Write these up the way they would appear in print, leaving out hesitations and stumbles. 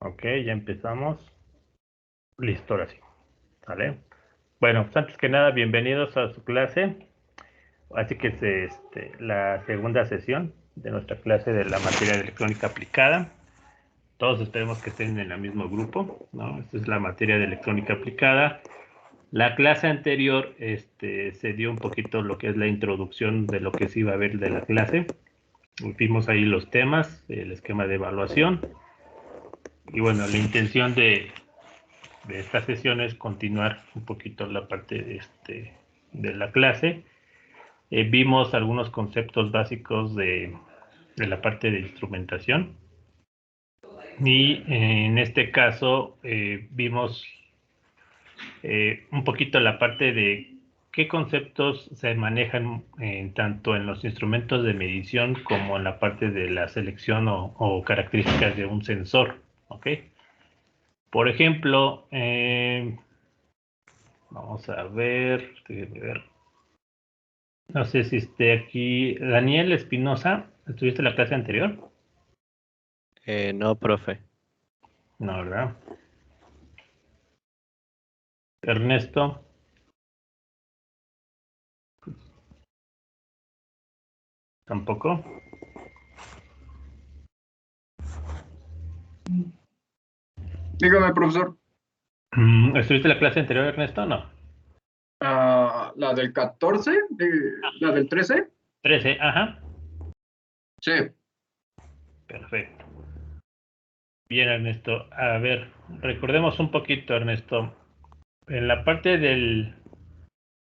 Ok, ya empezamos. Listo, ahora sí. ¿Vale? Bueno, pues antes que nada, bienvenidos a su clase. Así que es la segunda sesión de nuestra clase de la materia de electrónica aplicada. Todos esperemos que estén en el mismo grupo, ¿no? Esta es la materia de electrónica aplicada. La clase anterior se dio un poquito lo que es la introducción de lo que se iba a ver de la clase. Vimos ahí los temas, el esquema de evaluación. Y bueno, la intención de esta sesión es continuar un poquito la parte de la clase. Vimos algunos conceptos básicos de la parte de instrumentación y en este caso vimos un poquito la parte de qué conceptos se manejan tanto en los instrumentos de medición como en la parte de la selección o características de un sensor. ¿Ok? Por ejemplo, vamos a ver, no sé si esté aquí. Daniel Espinosa, ¿estuviste en la clase anterior? No, profe. No, ¿verdad? Ernesto. Tampoco. Dígame, profesor. ¿Estuviste en la clase anterior, Ernesto? No. ¿La del 14? ¿La del 13? 13, ajá. Sí. Perfecto. Bien, Ernesto. A ver, recordemos un poquito, Ernesto. En la parte de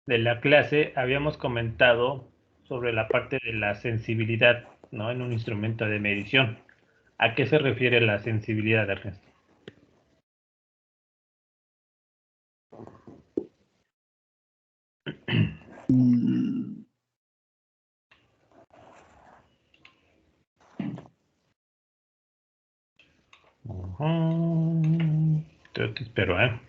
la clase habíamos comentado sobre la parte de la sensibilidad, ¿no? En un instrumento de medición. ¿A qué se refiere la sensibilidad, Ernesto? Te espero, ¿eh?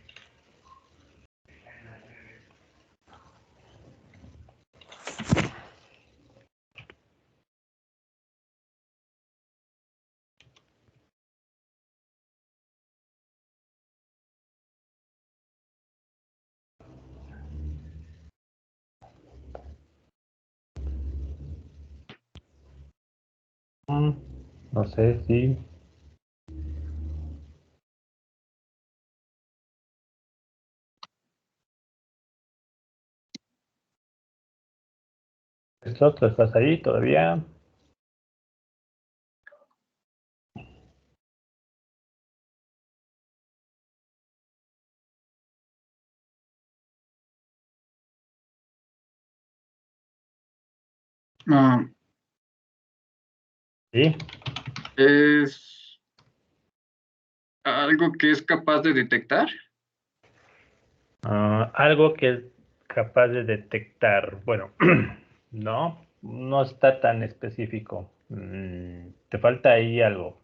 No sé si... ¿Tú estás ahí todavía? Ah, Sí. ¿Es algo que es capaz de detectar? Algo que es capaz de detectar. Bueno, no está tan específico. Te falta ahí algo.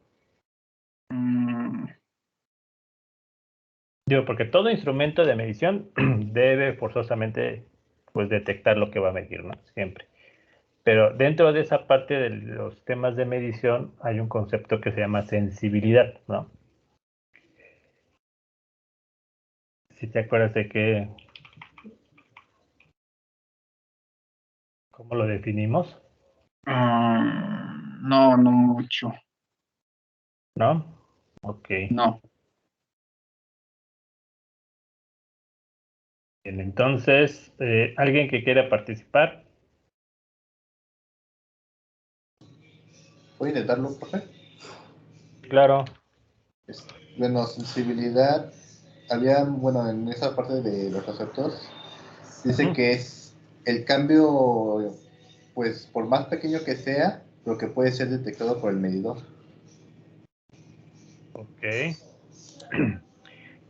Mm, Digo, porque todo instrumento de medición debe forzosamente pues detectar lo que va a medir, ¿no? Siempre. Pero dentro de esa parte de los temas de medición hay un concepto que se llama sensibilidad, ¿no? Si te acuerdas de que, ¿cómo lo definimos? no, no mucho. ¿No? Ok. No. Bien, entonces, ¿alguien que quiera participar? ¿Puedo intentarlo, profe? Claro. Bueno, sensibilidad, había, bueno, en esa parte de los conceptos, dice que es el cambio, pues, por más pequeño que sea, lo que puede ser detectado por el medidor. Ok.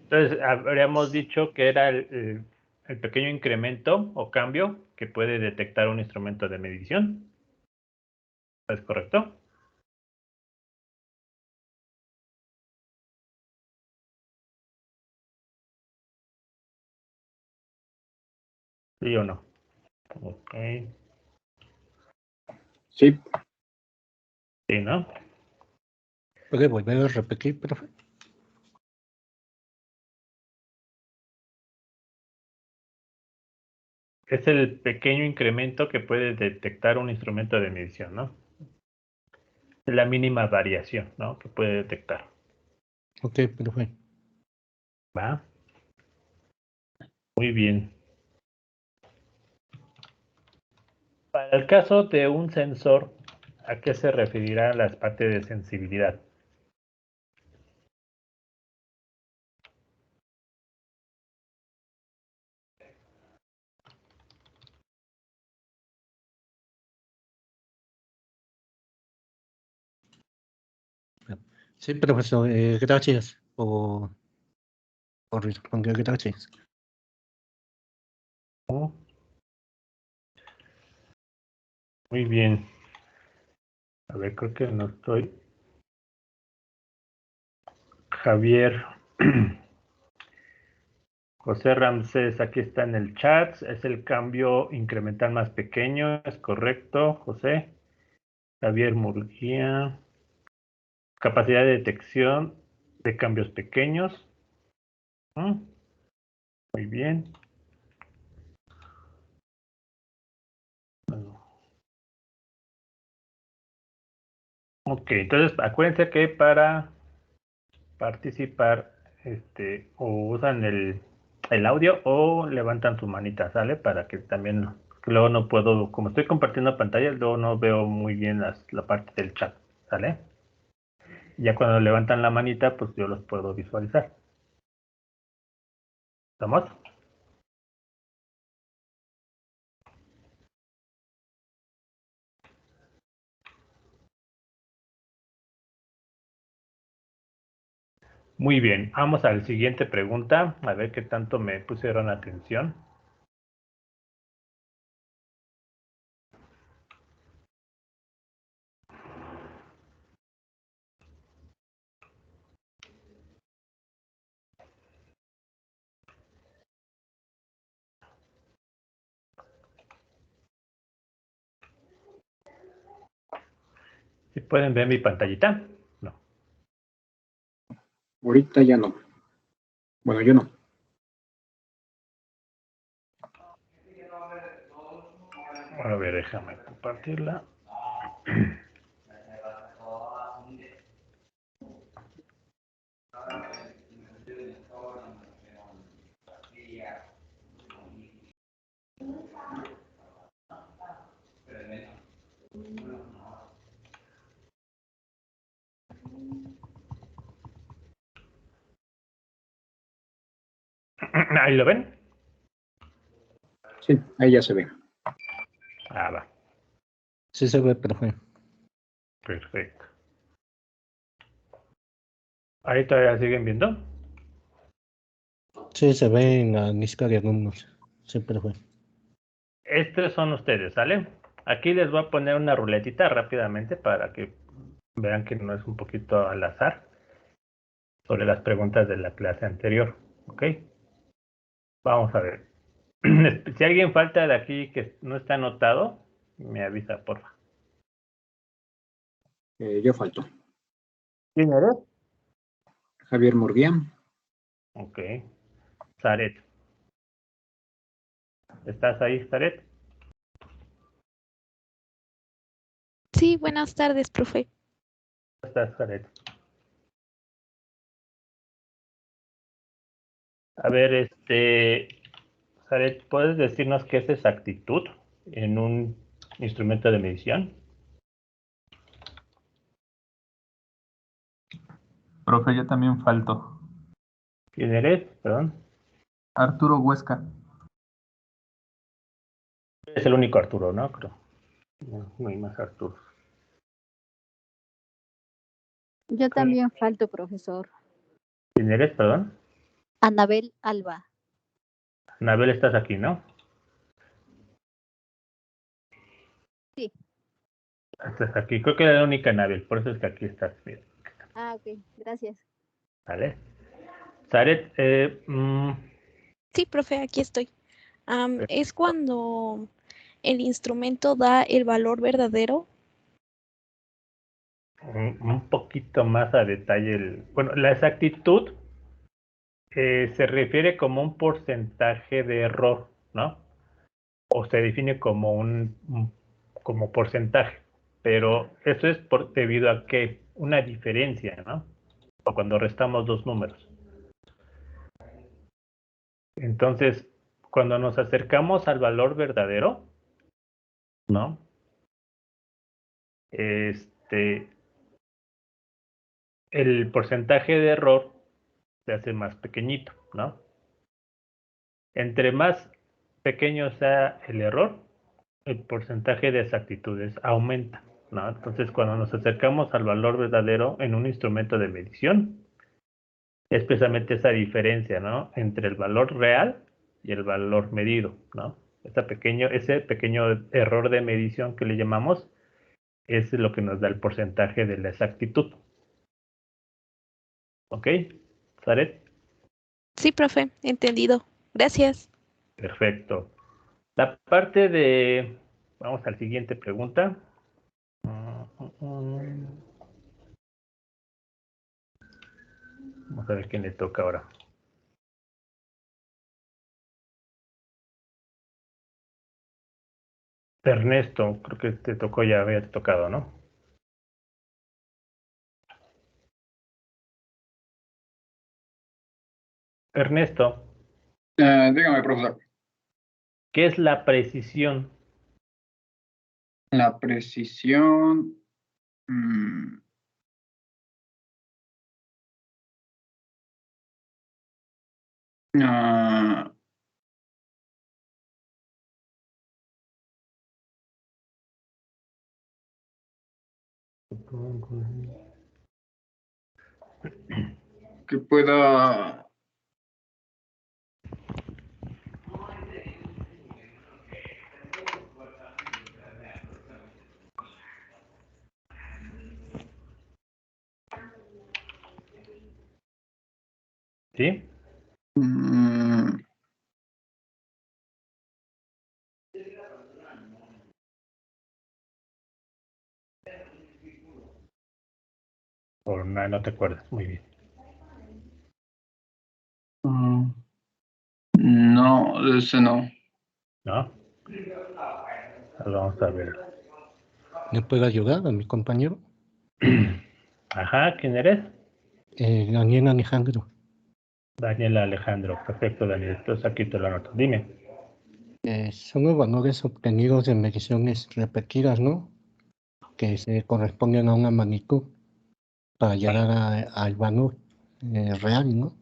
Entonces, habríamos dicho que era el pequeño incremento o cambio que puede detectar un instrumento de medición. ¿Es correcto? ¿Sí o no? Ok. Sí. Sí, ¿no? ¿Puede volver a repetir, profe? Es el pequeño incremento que puede detectar un instrumento de medición, ¿no? Es la mínima variación, ¿no? Que puede detectar. Ok, profe. ¿Va? Muy bien. Para el caso de un sensor, ¿a qué se referirá la parte de sensibilidad? Sí, profesor, gracias por responder, gracias. ¿No? Muy bien. A ver, creo que no estoy. Javier. José Ramsés, aquí está en el chat. Es el cambio incremental más pequeño. Es correcto, José. Javier Murguía. Capacidad de detección de cambios pequeños. Muy bien. Bueno. Ok, entonces acuérdense que para participar o usan el audio o levantan su manita, ¿sale? Para que también, que luego no puedo, como estoy compartiendo pantalla, luego no veo muy bien la parte del chat, ¿sale? Ya cuando levantan la manita, pues yo los puedo visualizar. ¿Estamos? Muy bien, vamos a la siguiente pregunta, a ver qué tanto me pusieron atención. ¿Sí pueden ver mi pantallita? No. Ahorita ya no. Bueno, yo no. A ver, déjame compartirla. ¿Ahí lo ven? Sí, ahí ya se ve. Ah, va. Sí se ve, profe. Perfecto. ¿Ahí todavía siguen viendo? Sí se ve en la lista de alumnos. Sí, profe. Estos son ustedes, ¿sale? Aquí les voy a poner una ruletita rápidamente para que vean que no es un poquito al azar sobre las preguntas de la clase anterior. ¿Ok? Vamos a ver. Si alguien falta de aquí que no está anotado, me avisa, porfa. Yo falto. ¿Quién eres? Javier Murguía. Ok. Zaret. ¿Estás ahí, Zaret? Sí, buenas tardes, profe. ¿Estás, Zaret? A ver, Zaret, ¿puedes decirnos qué es exactitud en un instrumento de medición? Profe, yo también falto. ¿Quién eres? Perdón. Arturo Huesca. Es el único Arturo, ¿no? Creo. No, no hay más Arturo. Yo también falto, profesor. ¿Quién eres? Perdón. Anabel Alba. Anabel, estás aquí, ¿no? Sí. Estás aquí. Creo que era la única Anabel, por eso es que aquí estás. Mira. Ah, ok, gracias. ¿Vale? Zaret, Sí, profe, aquí estoy. Es cuando el instrumento da el valor verdadero. un poquito más a detalle. Bueno, la exactitud se refiere como un porcentaje de error, ¿no? o se define como como porcentaje, pero eso es debido a que una diferencia, ¿no? O cuando restamos dos números. Entonces, cuando nos acercamos al valor verdadero, ¿no? El porcentaje de error se hace más pequeñito, ¿no? Entre más pequeño sea el error, el porcentaje de exactitudes aumenta, ¿no? Entonces, cuando nos acercamos al valor verdadero en un instrumento de medición, es precisamente esa diferencia, ¿no? Entre el valor real y el valor medido, ¿no? Ese pequeño error de medición que le llamamos es lo que nos da el porcentaje de la exactitud. ¿Ok? ¿Zaret? Sí, profe, entendido. Gracias. Perfecto. La parte de... Vamos a la siguiente pregunta. Vamos a ver quién le toca ahora. Ernesto, creo que te tocó ya, había tocado, ¿no? Ernesto, Dígame, profesor. ¿qué es la precisión? La precisión. Ah, que pueda. ¿Sí? O no te acuerdas. Muy bien. No, ese no. ¿No? Vamos a ver. ¿Me puedo ayudar a mi compañero? Ajá, ¿quién eres? Daniel Alejandro. Daniel Alejandro. Perfecto, Daniel. Entonces aquí te lo anoto. Dime. Son los valores obtenidos de mediciones repetidas, ¿no? Que se corresponden a una magnitud para llegar al valor real, ¿no?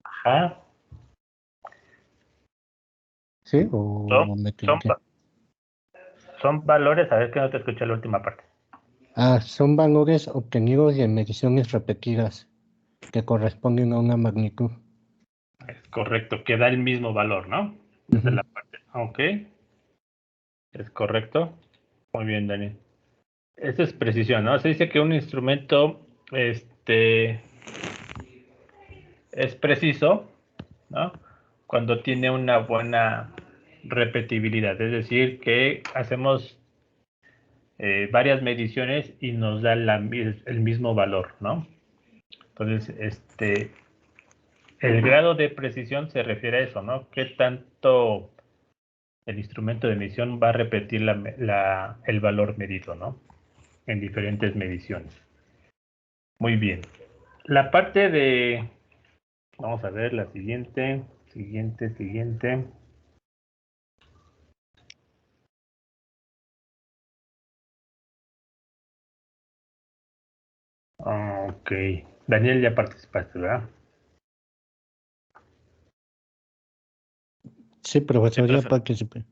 Ajá. ¿Sí? ¿O me equivoqué? Son valores, a ver que no te escuché la última parte. Son valores obtenidos de mediciones repetidas que corresponden a una magnitud. Es correcto, que da el mismo valor, ¿no? Esa es la parte. Ok. Es correcto. Muy bien, Daniel. Eso es precisión, ¿no? Se dice que un instrumento es preciso, ¿no? Cuando tiene una buena repetibilidad, es decir, que hacemos varias mediciones y nos da el mismo valor, ¿no? Entonces, el grado de precisión se refiere a eso, ¿no? ¿Qué tanto el instrumento de medición va a repetir el valor medido, ¿no? En diferentes mediciones. Muy bien. La parte de... Vamos a ver la siguiente. Siguiente. Ok. Daniel, ya participaste, ¿verdad? Sí, profesor, ya profe. participé.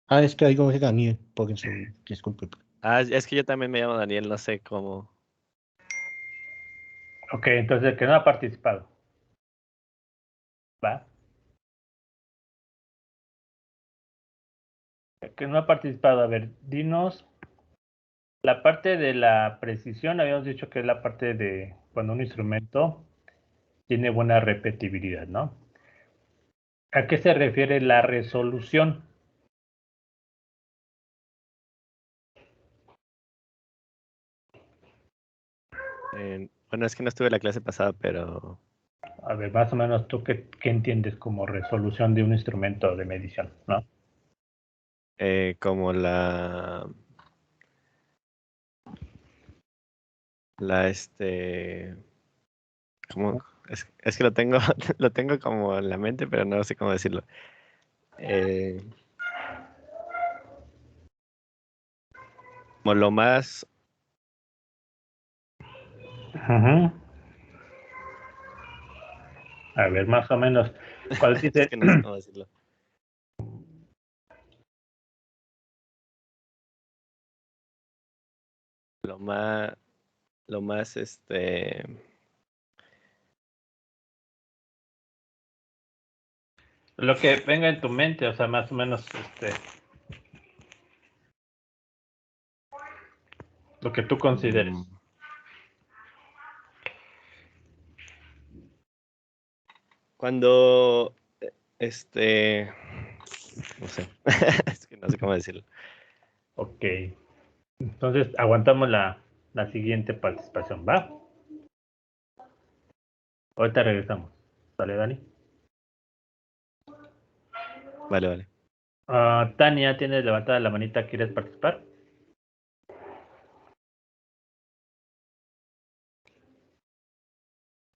Es que algo de Daniel, por eso, disculpe. Es que yo también me llamo Daniel, no sé cómo. Ok, entonces el que no ha participado. ¿Va? El que no ha participado, a ver, dinos. La parte de la precisión, habíamos dicho que es la parte de cuando un instrumento tiene buena repetibilidad, ¿no? ¿A qué se refiere la resolución? Bueno, es que no estuve en la clase pasada, pero A ver, más o menos tú qué entiendes como resolución de un instrumento de medición, ¿no? Como como, es que lo tengo, lo tengo como en la mente, pero no sé cómo decirlo. Como lo más, Ujú. A ver, más o menos, ¿cuál es dice? que no sé cómo decirlo. Lo más, Lo que venga en tu mente, o sea, más o menos, lo que tú consideres. Cuando, no sé, es que no sé cómo decirlo. Ok. Entonces, aguantamos la siguiente participación, ¿va? Ahorita regresamos. ¿Vale, Dani? Vale. Tania, tienes levantada la manita, ¿quieres participar?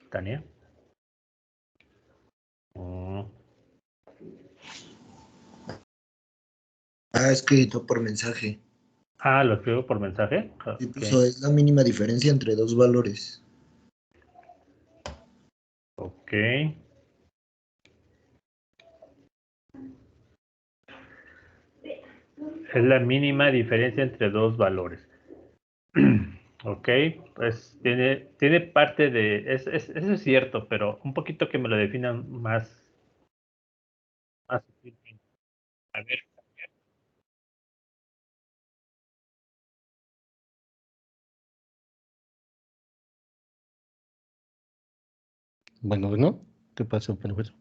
Tania. Es que no por mensaje. Lo escribo por mensaje. Y Ok. puso, es la mínima diferencia entre dos valores. Ok. Es la mínima diferencia entre dos valores. Ok, pues tiene parte de... eso es cierto, pero un poquito que me lo definan más sutilmente. A ver. Bueno, ¿qué pasó, profesor?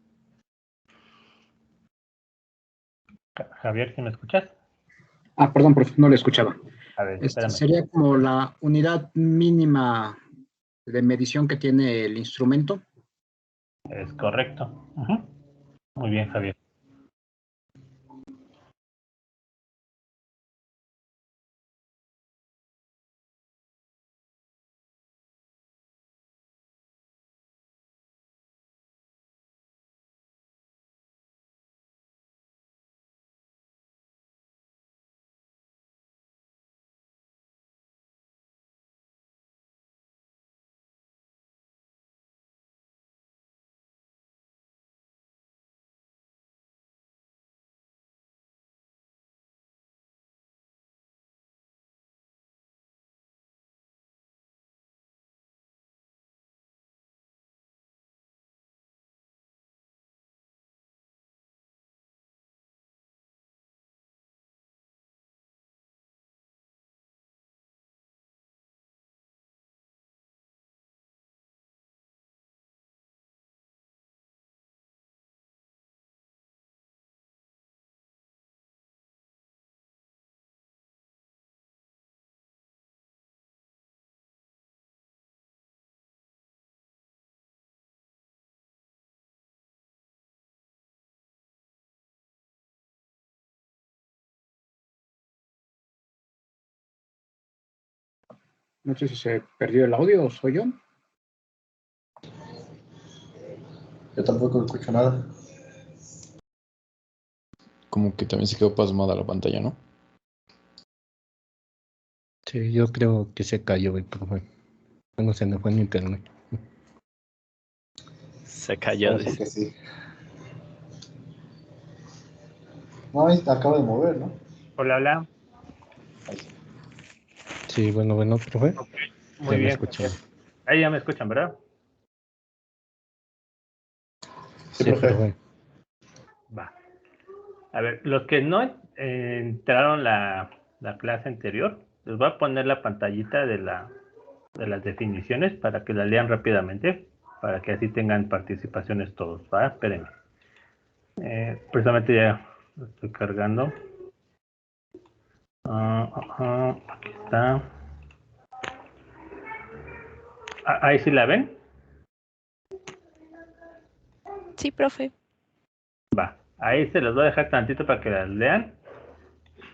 Javier, ¿sí me escuchas? Perdón, profe, no le escuchaba. A ver, espérame. Sería como la unidad mínima de medición que tiene el instrumento. Es correcto. Ujú. Muy bien, Javier. No sé si se perdió el audio o soy yo. Yo tampoco escucho nada. Como que también se quedó pasmada la pantalla, ¿no? Sí, yo creo que se cayó el profe. Bueno, se nos fue en internet. Se cayó. Parece que sí. No, ahí acaba de mover, ¿no? Hola. Sí, bueno, profe. Ok, Ya muy me bien. escuchan. Ahí ya me escuchan, ¿verdad? Sí, profe. Va. A ver, los que no entraron la clase anterior, les voy a poner la pantallita de las definiciones para que la lean rápidamente, para que así tengan participaciones todos, ¿va? Espérenme. Precisamente ya lo estoy cargando. Aquí está. Ahí sí la ven. Sí, profe. Va, ahí se los voy a dejar tantito para que las lean.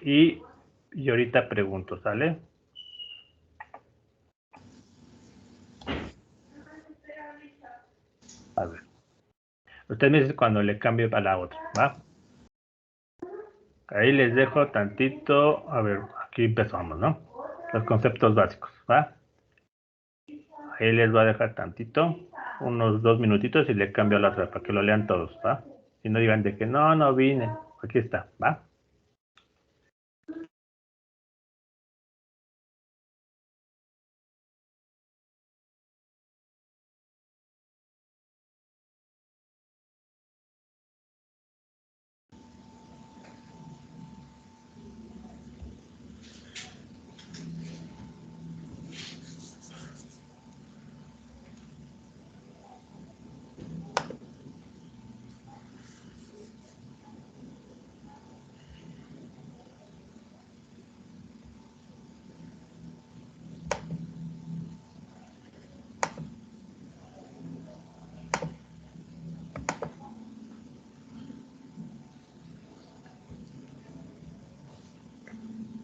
Y ahorita pregunto, ¿sale? A ver. Usted me dice cuando le cambie a la otra, ¿va? Ahí les dejo tantito. A ver, aquí empezamos, ¿no? Los conceptos básicos, ¿va? Ahí les voy a dejar tantito, unos 2 minutitos y le cambio a la otra para que lo lean todos, ¿va? Y no digan de que no vine. Aquí está, ¿va?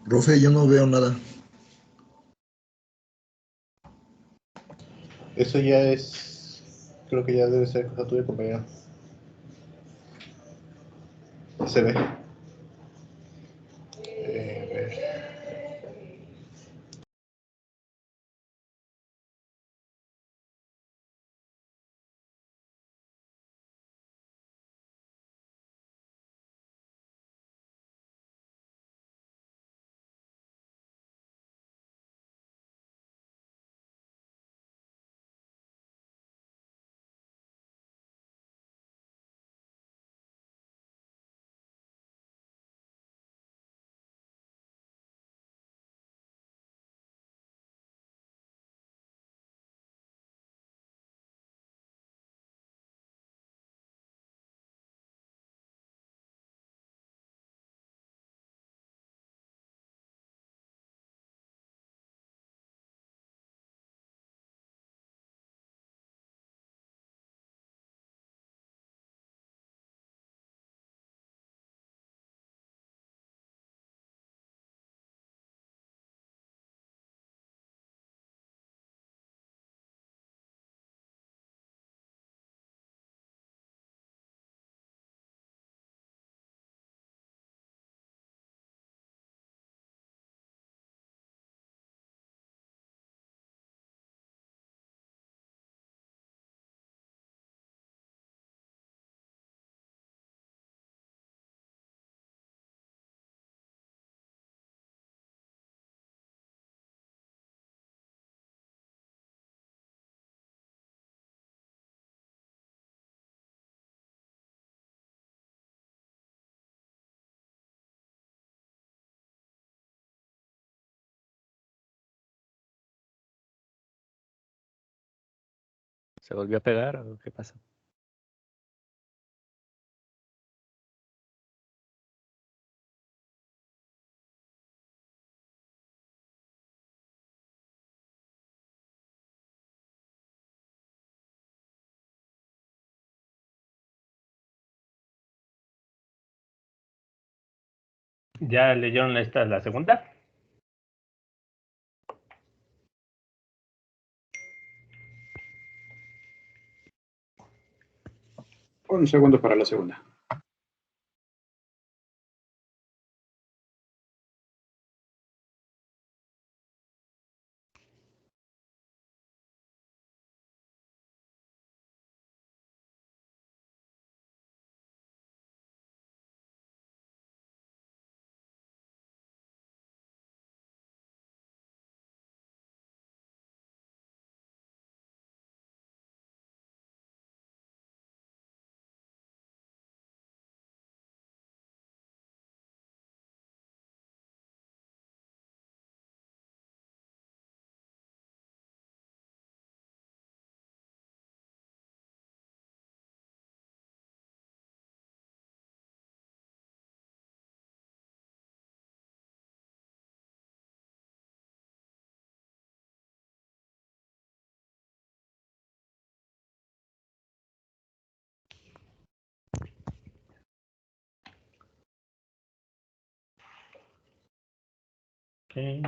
Profe, yo no veo nada. Eso ya es. Creo que ya debe ser cosa tuya, compañero. Se ve. A ver. ¿Se volvió a pegar o qué pasó? ¿Ya leyeron esta la segunda? Un segundo para la segunda. Sí.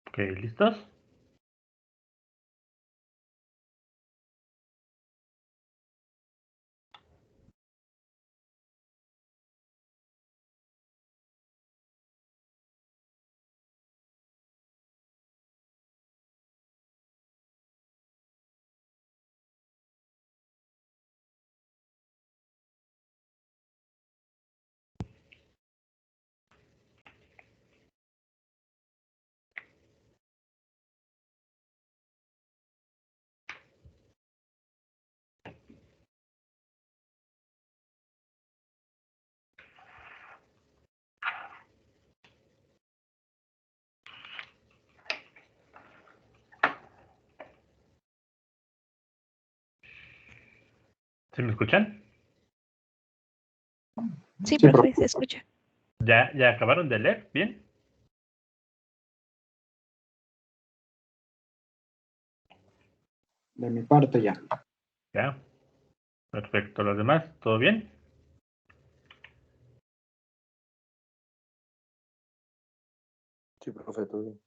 Ok, ¿listos? ¿Sí me escuchan? Sí, profe, se escucha. ¿Ya acabaron de leer? ¿Bien? De mi parte ya. Ya. Perfecto. ¿Los demás? ¿Todo bien? Sí, profe, todo bien.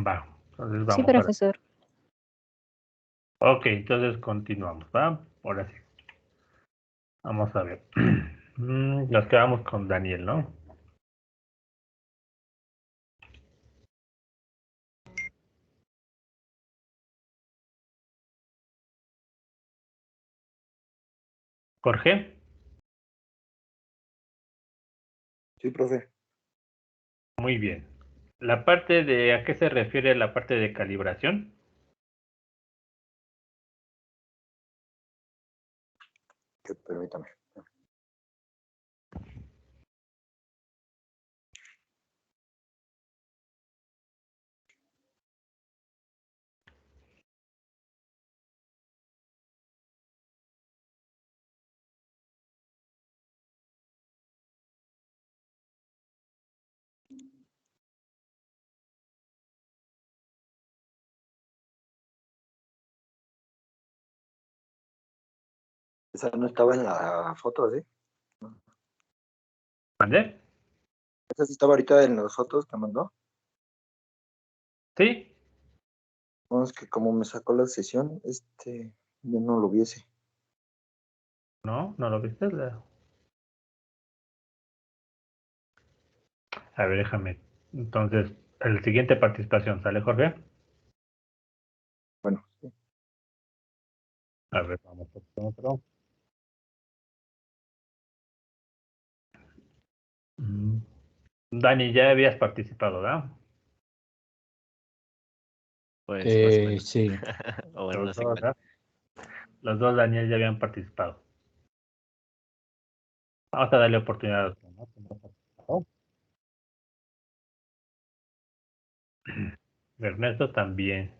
Va. Entonces Sí, vamos a ver. profesor. Ok, entonces continuamos, ¿va? Ahora sí. Vamos a ver. Nos quedamos con Daniel, ¿no? Jorge. Sí, profe. Muy bien. La parte de, ¿a qué se refiere la parte de calibración? Que permítame. Esa no estaba en la foto, ¿sí? ¿Mandé? Esa sí estaba ahorita en las fotos que mandó. Sí. No, es que como me sacó la sesión, yo no lo viese. ¿No? ¿No lo viste? A ver, déjame. Entonces, el siguiente participación, ¿sale, Jorge? Bueno, sí. A ver, vamos con otro. Dani, ya habías participado, ¿verdad? Pues más o menos. Sí. O bueno, no Los sé dos, cuál. ¿verdad? Los dos, Daniel, ya habían participado. Vamos a darle oportunidad a otro, ¿no? Que no ha participado. Ernesto también.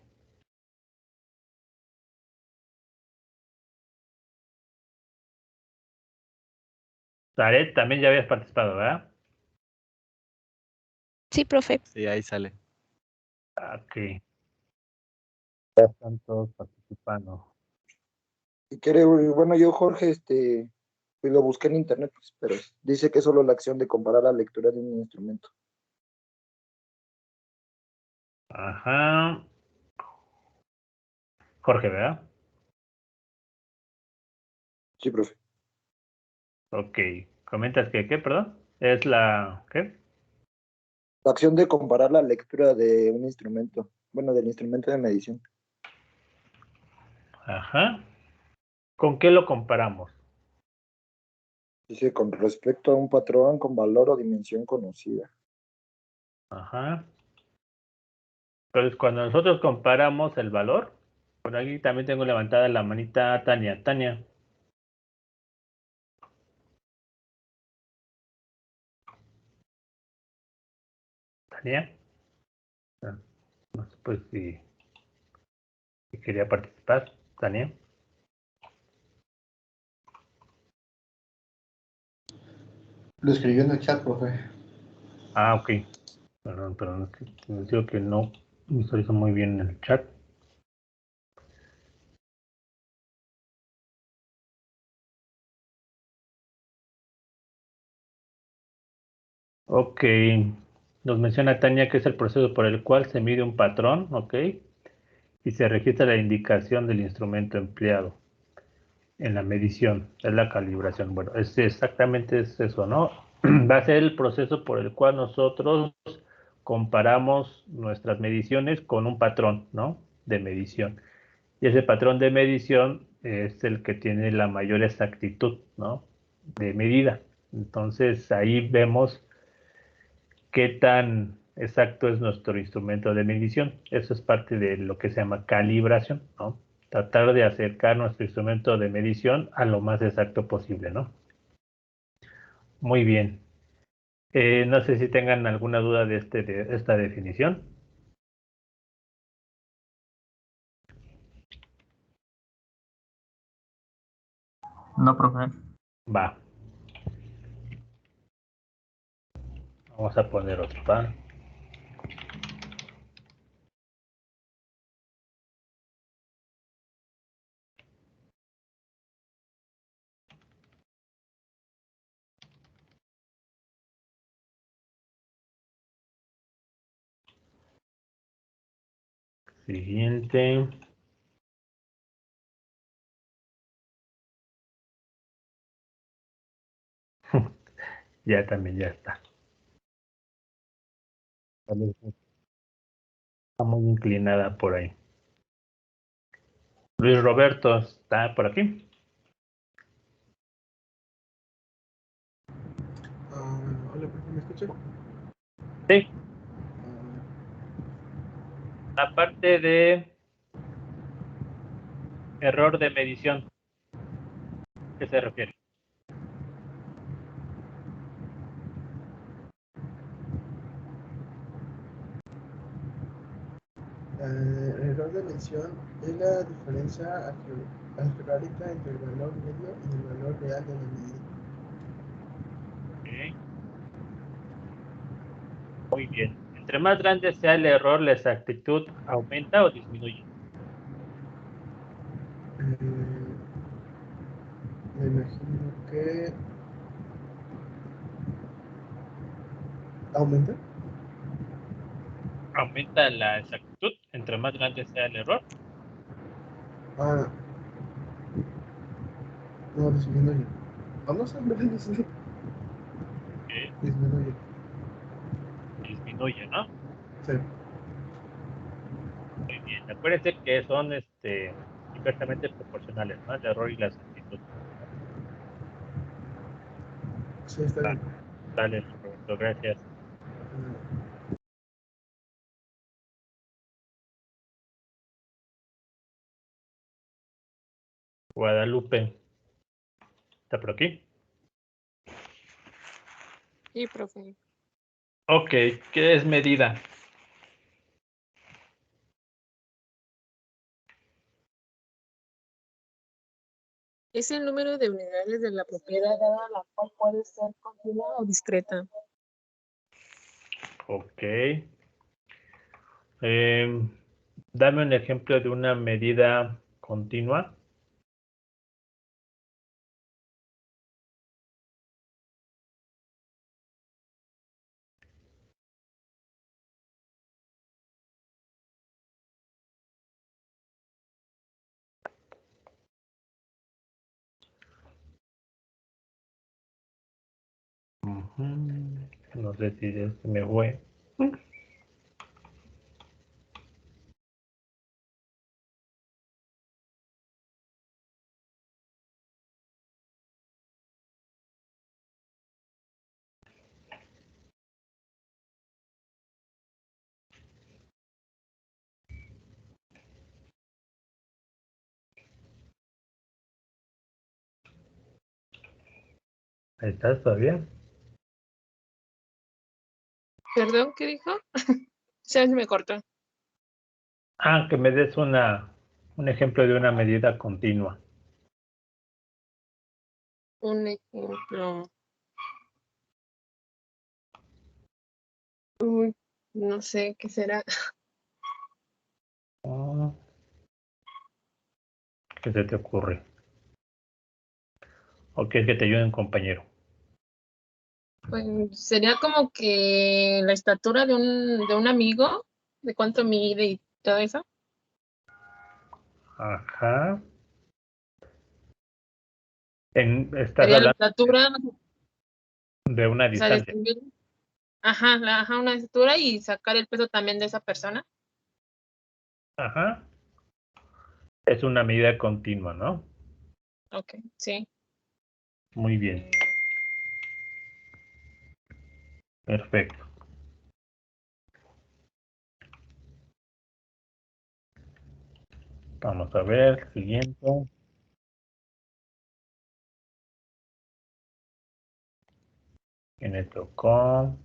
Zaret, también ya habías participado, ¿verdad? Sí, profe. Sí, ahí sale. Ok. Ya están todos participando. Si quiere, bueno, yo, Jorge, pues lo busqué en internet, pues, pero dice que es solo la acción de comparar la lectura de un instrumento. Ajá. Jorge, ¿verdad? Sí, profe. Ok. ¿Comentas que qué, perdón? Es la... ¿Qué? La acción de comparar la lectura de un instrumento, bueno, del instrumento de medición. Ajá. ¿Con qué lo comparamos? Dice con respecto a un patrón con valor o dimensión conocida. Ajá. Entonces, cuando nosotros comparamos el valor, por aquí también tengo levantada la manita Tania. Tania. Tania. Ah, no sé pues si que quería participar. Tania. Lo escribió en el chat, profe. Ah, ok. Perdón, es que les digo que no visualizo muy bien en el chat. Ok. Nos menciona Tania que es el proceso por el cual se mide un patrón, ok, y se registra la indicación del instrumento empleado en la medición, es la calibración. Bueno, exactamente es eso, ¿no? Va a ser el proceso por el cual nosotros comparamos nuestras mediciones con un patrón, ¿no? De medición. Y ese patrón de medición es el que tiene la mayor exactitud, ¿no? De medida. Entonces ahí vemos qué tan exacto es nuestro instrumento de medición. Eso es parte de lo que se llama calibración, ¿no? Tratar de acercar nuestro instrumento de medición a lo más exacto posible, ¿no? Muy bien. No sé si tengan alguna duda de esta definición. No, profe. Va. Vamos a poner otro, ¿va? Siguiente. Ya también ya está. Está muy inclinada por ahí. Luis Roberto, ¿está por aquí? Hola, profe, ¿me escucha? Sí. La parte de error de medición. ¿Qué se refiere? El error de medición es la diferencia algebraica entre el valor medio y el valor real de la medida. Okay. Muy bien. Entre más grande sea el error, la exactitud aumenta o disminuye. Me imagino que aumenta. Aumenta la exactitud entre más grande sea el error. Ah, no, disminuye. Ah, no sé, en verdad no sé. Okay. Disminuye. Disminuye, ¿no? Sí. Muy bien. Acuérdense que son inversamente proporcionales, ¿no? El error y la exactitud. Sí, está bien. Dale, Roberto, gracias. Guadalupe. ¿Está por aquí? Sí, profe. Ok, ¿qué es medida? Es el número de unidades de la propiedad dada, la cual puede ser continua o discreta. Ok. Dame un ejemplo de una medida continua. No sé si se me fue. ¿Ahí estás todavía? ¿Perdón? ¿Qué dijo? Se me cortó. Ah, que me des una Un ejemplo de una medida continua. Un ejemplo. Uy, no sé qué será. ¿Qué se te ocurre? ¿O quieres que te ayude un compañero? Pues sería como que la estatura de un amigo, de cuánto mide y todo eso. Ajá. Estás Sería la hablando estatura, de una o sea, distancia. ajá, una estatura y sacar el peso también de esa persona. Ajá. Es una medida continua, ¿no? Ok, sí. Muy bien. Perfecto. Vamos a ver, siguiente. ¿Quién le tocó?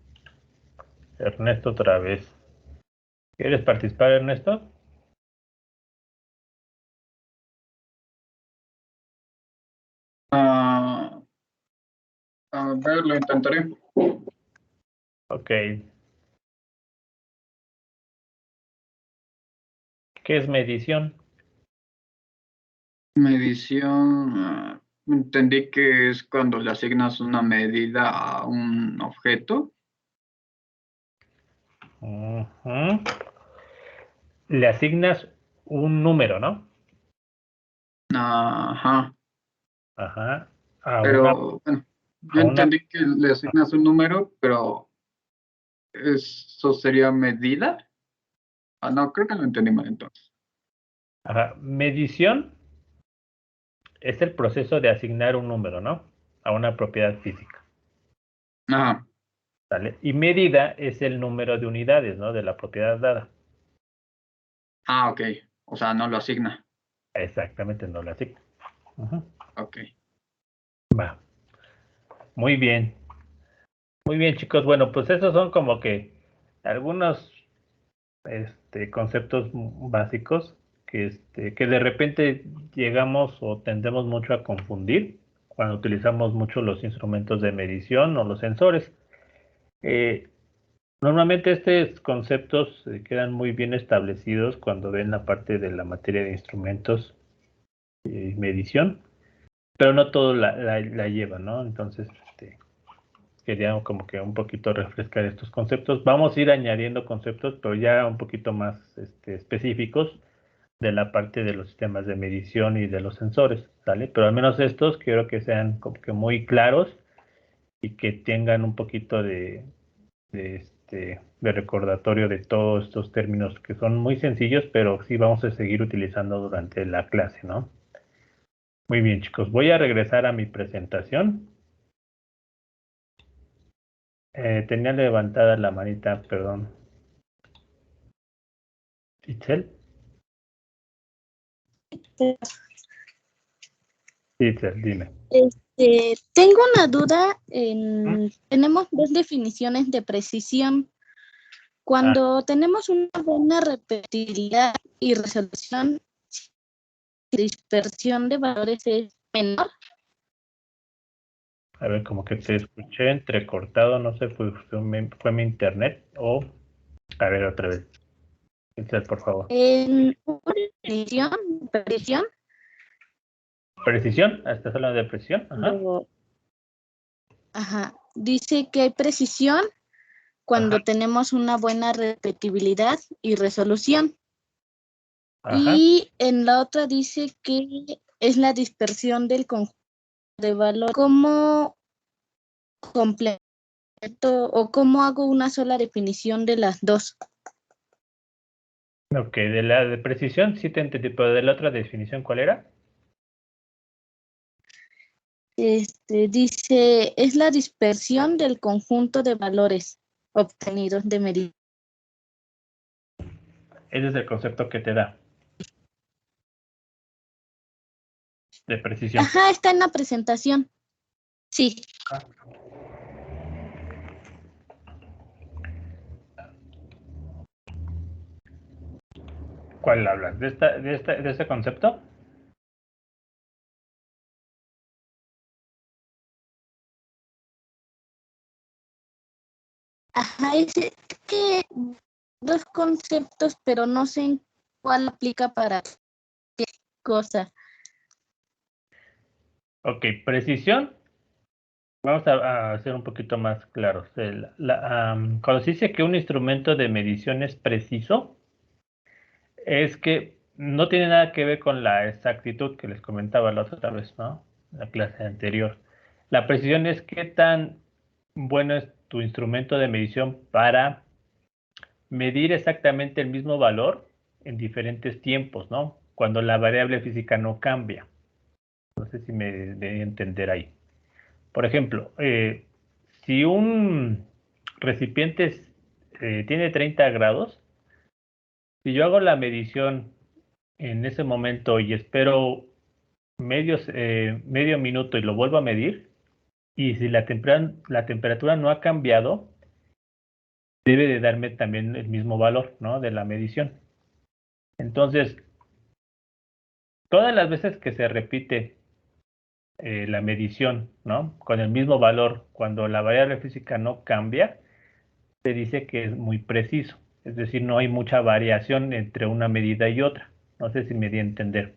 Ernesto otra vez. ¿Quieres participar, Ernesto? A ver, lo intentaré. Ok. ¿Qué es medición? Medición, entendí que es cuando le asignas una medida a un objeto. Ujú. Le asignas un número, ¿no? Ajá. Ajá. Pero, bueno, yo entendí que le asignas un número, pero ¿eso sería medida? Ah, no, creo que lo entendí mal entonces. Ajá. Medición es el proceso de asignar un número, ¿no? A una propiedad física. Ajá. ¿Vale? Y medida es el número de unidades, ¿no? De la propiedad dada. Ah, ok. O sea, no lo asigna. Exactamente, no la asigna. Ujú. Ok. Va. Muy bien. Muy bien, chicos. Bueno, pues esos son como que algunos conceptos básicos que de repente llegamos o tendemos mucho a confundir cuando utilizamos mucho los instrumentos de medición o los sensores. Normalmente estos conceptos quedan muy bien establecidos cuando ven la parte de la materia de instrumentos y medición, pero no todo la llevan, ¿no? Entonces, quería como que un poquito refrescar estos conceptos. Vamos a ir añadiendo conceptos, pero ya un poquito más específicos de la parte de los sistemas de medición y de los sensores, ¿sale? Pero al menos estos quiero que sean como que muy claros y que tengan un poquito de recordatorio de todos estos términos que son muy sencillos, pero sí vamos a seguir utilizando durante la clase, ¿no? Muy bien, chicos. Voy a regresar a mi presentación. Tenía levantada la manita, perdón. ¿Itzel? Itzel, dime. Tengo una duda. Tenemos dos definiciones de precisión. Cuando tenemos una buena repetibilidad y resolución, dispersión de valores es menor. A ver, como que te escuché entrecortado, no sé, fue mi internet o... A ver, otra vez. Itzel, por favor. En una precisión. ¿Precisión? ¿Estás hablando de precisión? Ajá. Ajá. Dice que hay precisión cuando tenemos una buena repetibilidad y resolución. Ajá. Y en la otra dice que es la dispersión del conjunto de valor. ¿Cómo completo o cómo hago una sola definición de las dos? Ok, de la de precisión sí te entendí, pero de la otra definición, ¿cuál era? Dice, es la dispersión del conjunto de valores obtenidos de medida. Ese es el concepto que te da. De precisión. Ajá, está en la presentación. Sí. ¿Cuál hablas? ¿De este concepto? Ajá, es que dos conceptos, pero no sé en cuál aplica para qué cosa. Ok, precisión. Vamos a ser un poquito más claros. Cuando se dice que un instrumento de medición es preciso, es que no tiene nada que ver con la exactitud que les comentaba la otra vez, ¿no? La clase anterior. La precisión es qué tan bueno es tu instrumento de medición para medir exactamente el mismo valor en diferentes tiempos, ¿no? Cuando la variable física no cambia. No sé si me debe entender ahí. Por ejemplo, si un recipiente tiene 30 grados, si yo hago la medición en ese momento y espero medio minuto y lo vuelvo a medir, y si la temperatura no ha cambiado, debe de darme también el mismo valor, ¿no? De la medición. Entonces, todas las veces que se repite la medición, ¿no? Con el mismo valor, cuando la variable física no cambia, se dice que es muy preciso. Es decir, no hay mucha variación entre una medida y otra. No sé si me di a entender.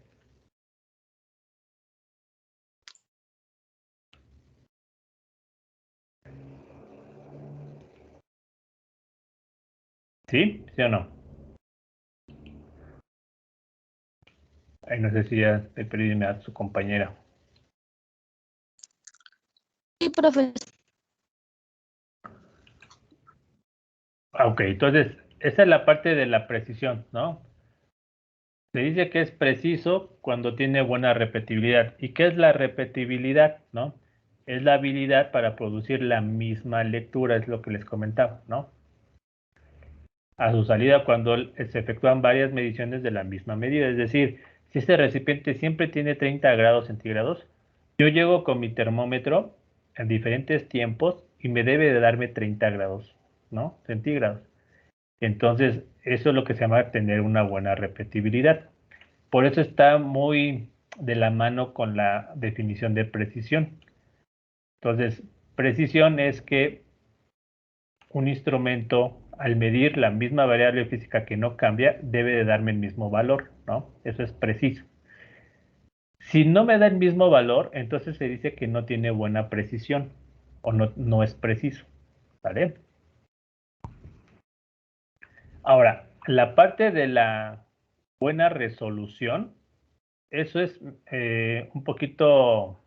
¿Sí? ¿Sí o no? Ay, no sé si ya le perdí a su compañera. Sí, profesor. Ok, entonces, esa es la parte de la precisión, ¿no? Se dice que es preciso cuando tiene buena repetibilidad. ¿Y qué es la repetibilidad, no? Es la habilidad para producir la misma lectura, es lo que les comentaba, ¿no? A su salida cuando se efectúan varias mediciones de la misma medida. Es decir, si este recipiente siempre tiene 30 grados centígrados, yo llego con mi termómetro en diferentes tiempos y me debe de darme 30 grados, ¿no? Centígrados. Entonces, eso es lo que se llama tener una buena repetibilidad. Por eso está muy de la mano con la definición de precisión. Entonces, precisión es que un instrumento, al medir la misma variable física que no cambia, debe de darme el mismo valor, ¿no? Eso es preciso. Si no me da el mismo valor, entonces se dice que no tiene buena precisión o no es preciso, ¿vale? Ahora, la parte de la buena resolución, eso es un poquito,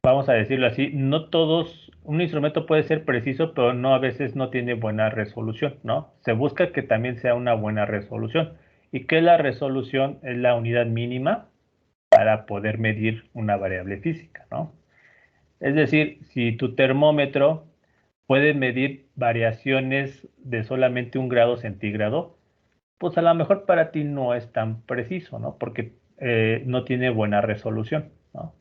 vamos a decirlo así, no todos, un instrumento puede ser preciso, pero no a veces no tiene buena resolución, ¿no? Se busca que también sea una buena resolución. ¿Y qué es la resolución? Es la unidad mínima para poder medir una variable física, ¿no? Es decir, si tu termómetro puede medir variaciones de solamente 1 grado centígrado, pues a lo mejor para ti no es tan preciso, ¿no? Porque no tiene buena resolución, ¿no?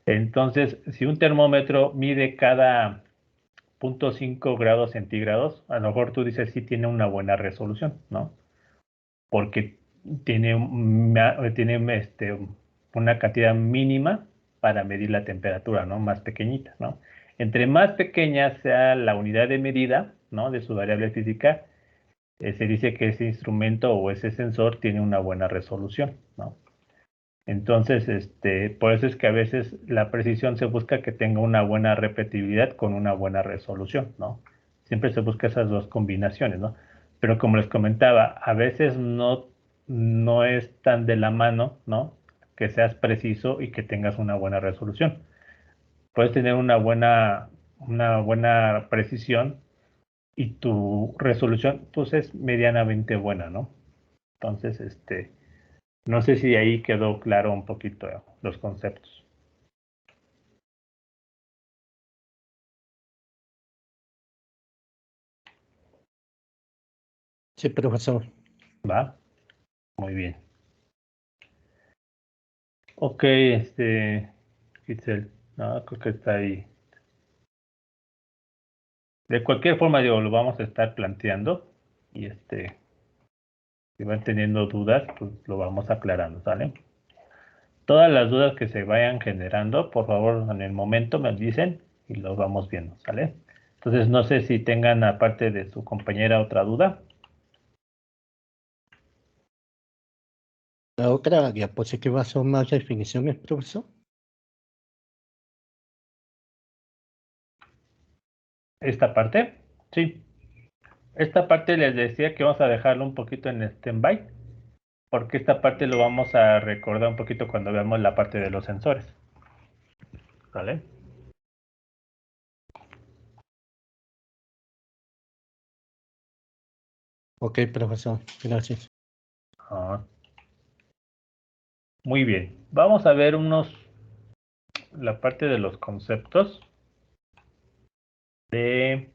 Entonces, si un termómetro mide cada 0.5 grados centígrados, a lo mejor tú dices sí tiene una buena resolución, ¿no? Porque tiene una cantidad mínima para medir la temperatura, ¿no? Más pequeñita, ¿no? Entre más pequeña sea la unidad de medida, ¿no? De su variable física, se dice que ese instrumento o ese sensor tiene una buena resolución, ¿no? Entonces, por eso es que a veces la precisión se busca que tenga una buena repetibilidad con una buena resolución, ¿no? Siempre se busca esas dos combinaciones, ¿no? Pero como les comentaba, a veces no es tan de la mano, ¿no? Que seas preciso y que tengas una buena resolución. Puedes tener una buena precisión y tu resolución, pues, es medianamente buena, ¿no? Entonces, no sé si ahí quedó claro un poquito los conceptos. Sí, profesor. ¿Va? Muy bien. Ok, Itzel, no, creo que está ahí. De cualquier forma, digo, lo vamos a estar planteando y si van teniendo dudas, pues lo vamos aclarando, ¿sale? Todas las dudas que se vayan generando, por favor, en el momento me dicen y lo vamos viendo, ¿sale? Entonces, no sé si tengan, aparte de su compañera, otra duda. La otra diapositiva son más definiciones, profesor. ¿Esta parte? Sí. Esta parte les decía que vamos a dejarlo un poquito en stand-by, porque esta parte lo vamos a recordar un poquito cuando veamos la parte de los sensores. ¿Vale? Ok, profesor, gracias. Muy bien. Vamos a ver la parte de los conceptos de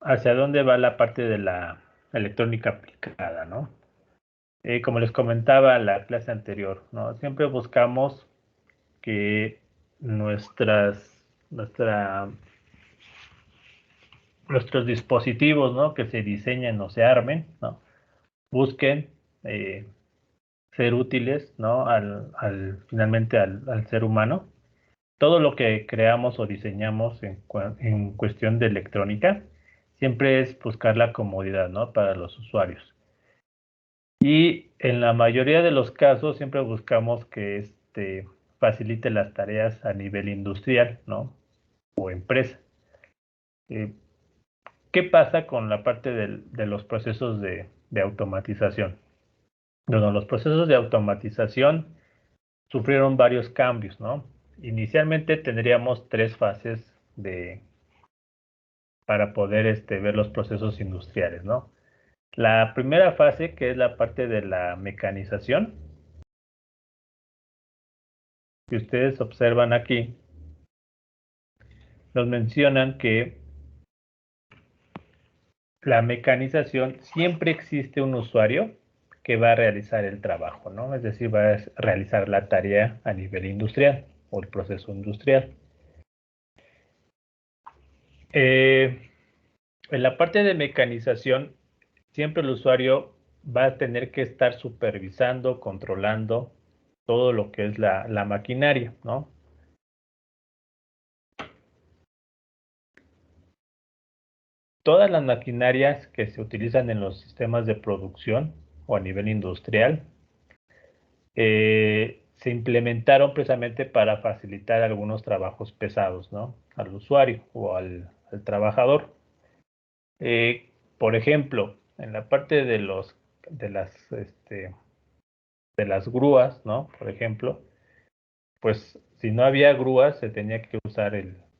hacia dónde va la parte de la electrónica aplicada, ¿no? Como les comentaba en la clase anterior, ¿no? Siempre buscamos que nuestros dispositivos, ¿no? Que se diseñen o se armen, ¿no? Busquen ser útiles, ¿no? Finalmente al ser humano. Todo lo que creamos o diseñamos en cuestión de electrónica siempre es buscar la comodidad, ¿no? Para los usuarios. Y en la mayoría de los casos siempre buscamos que facilite las tareas a nivel industrial, ¿no? O empresa. ¿Qué pasa con la parte de los procesos de automatización? Bueno, los procesos de automatización sufrieron varios cambios, ¿no? Inicialmente tendríamos 3 fases para poder ver los procesos industriales, ¿no? La primera fase, que es la parte de la mecanización, que ustedes observan aquí, nos mencionan que la mecanización siempre existe un usuario que va a realizar el trabajo, ¿no? Es decir, va a realizar la tarea a nivel industrial o el proceso industrial. En la parte de mecanización, siempre el usuario va a tener que estar supervisando, controlando todo lo que es la maquinaria, ¿no? Todas las maquinarias que se utilizan en los sistemas de producción o a nivel industrial se implementaron precisamente para facilitar algunos trabajos pesados, ¿no? Al usuario o al trabajador. Por ejemplo, en la parte de las grúas, ¿no? Por ejemplo, pues si no había grúas se tenía que usar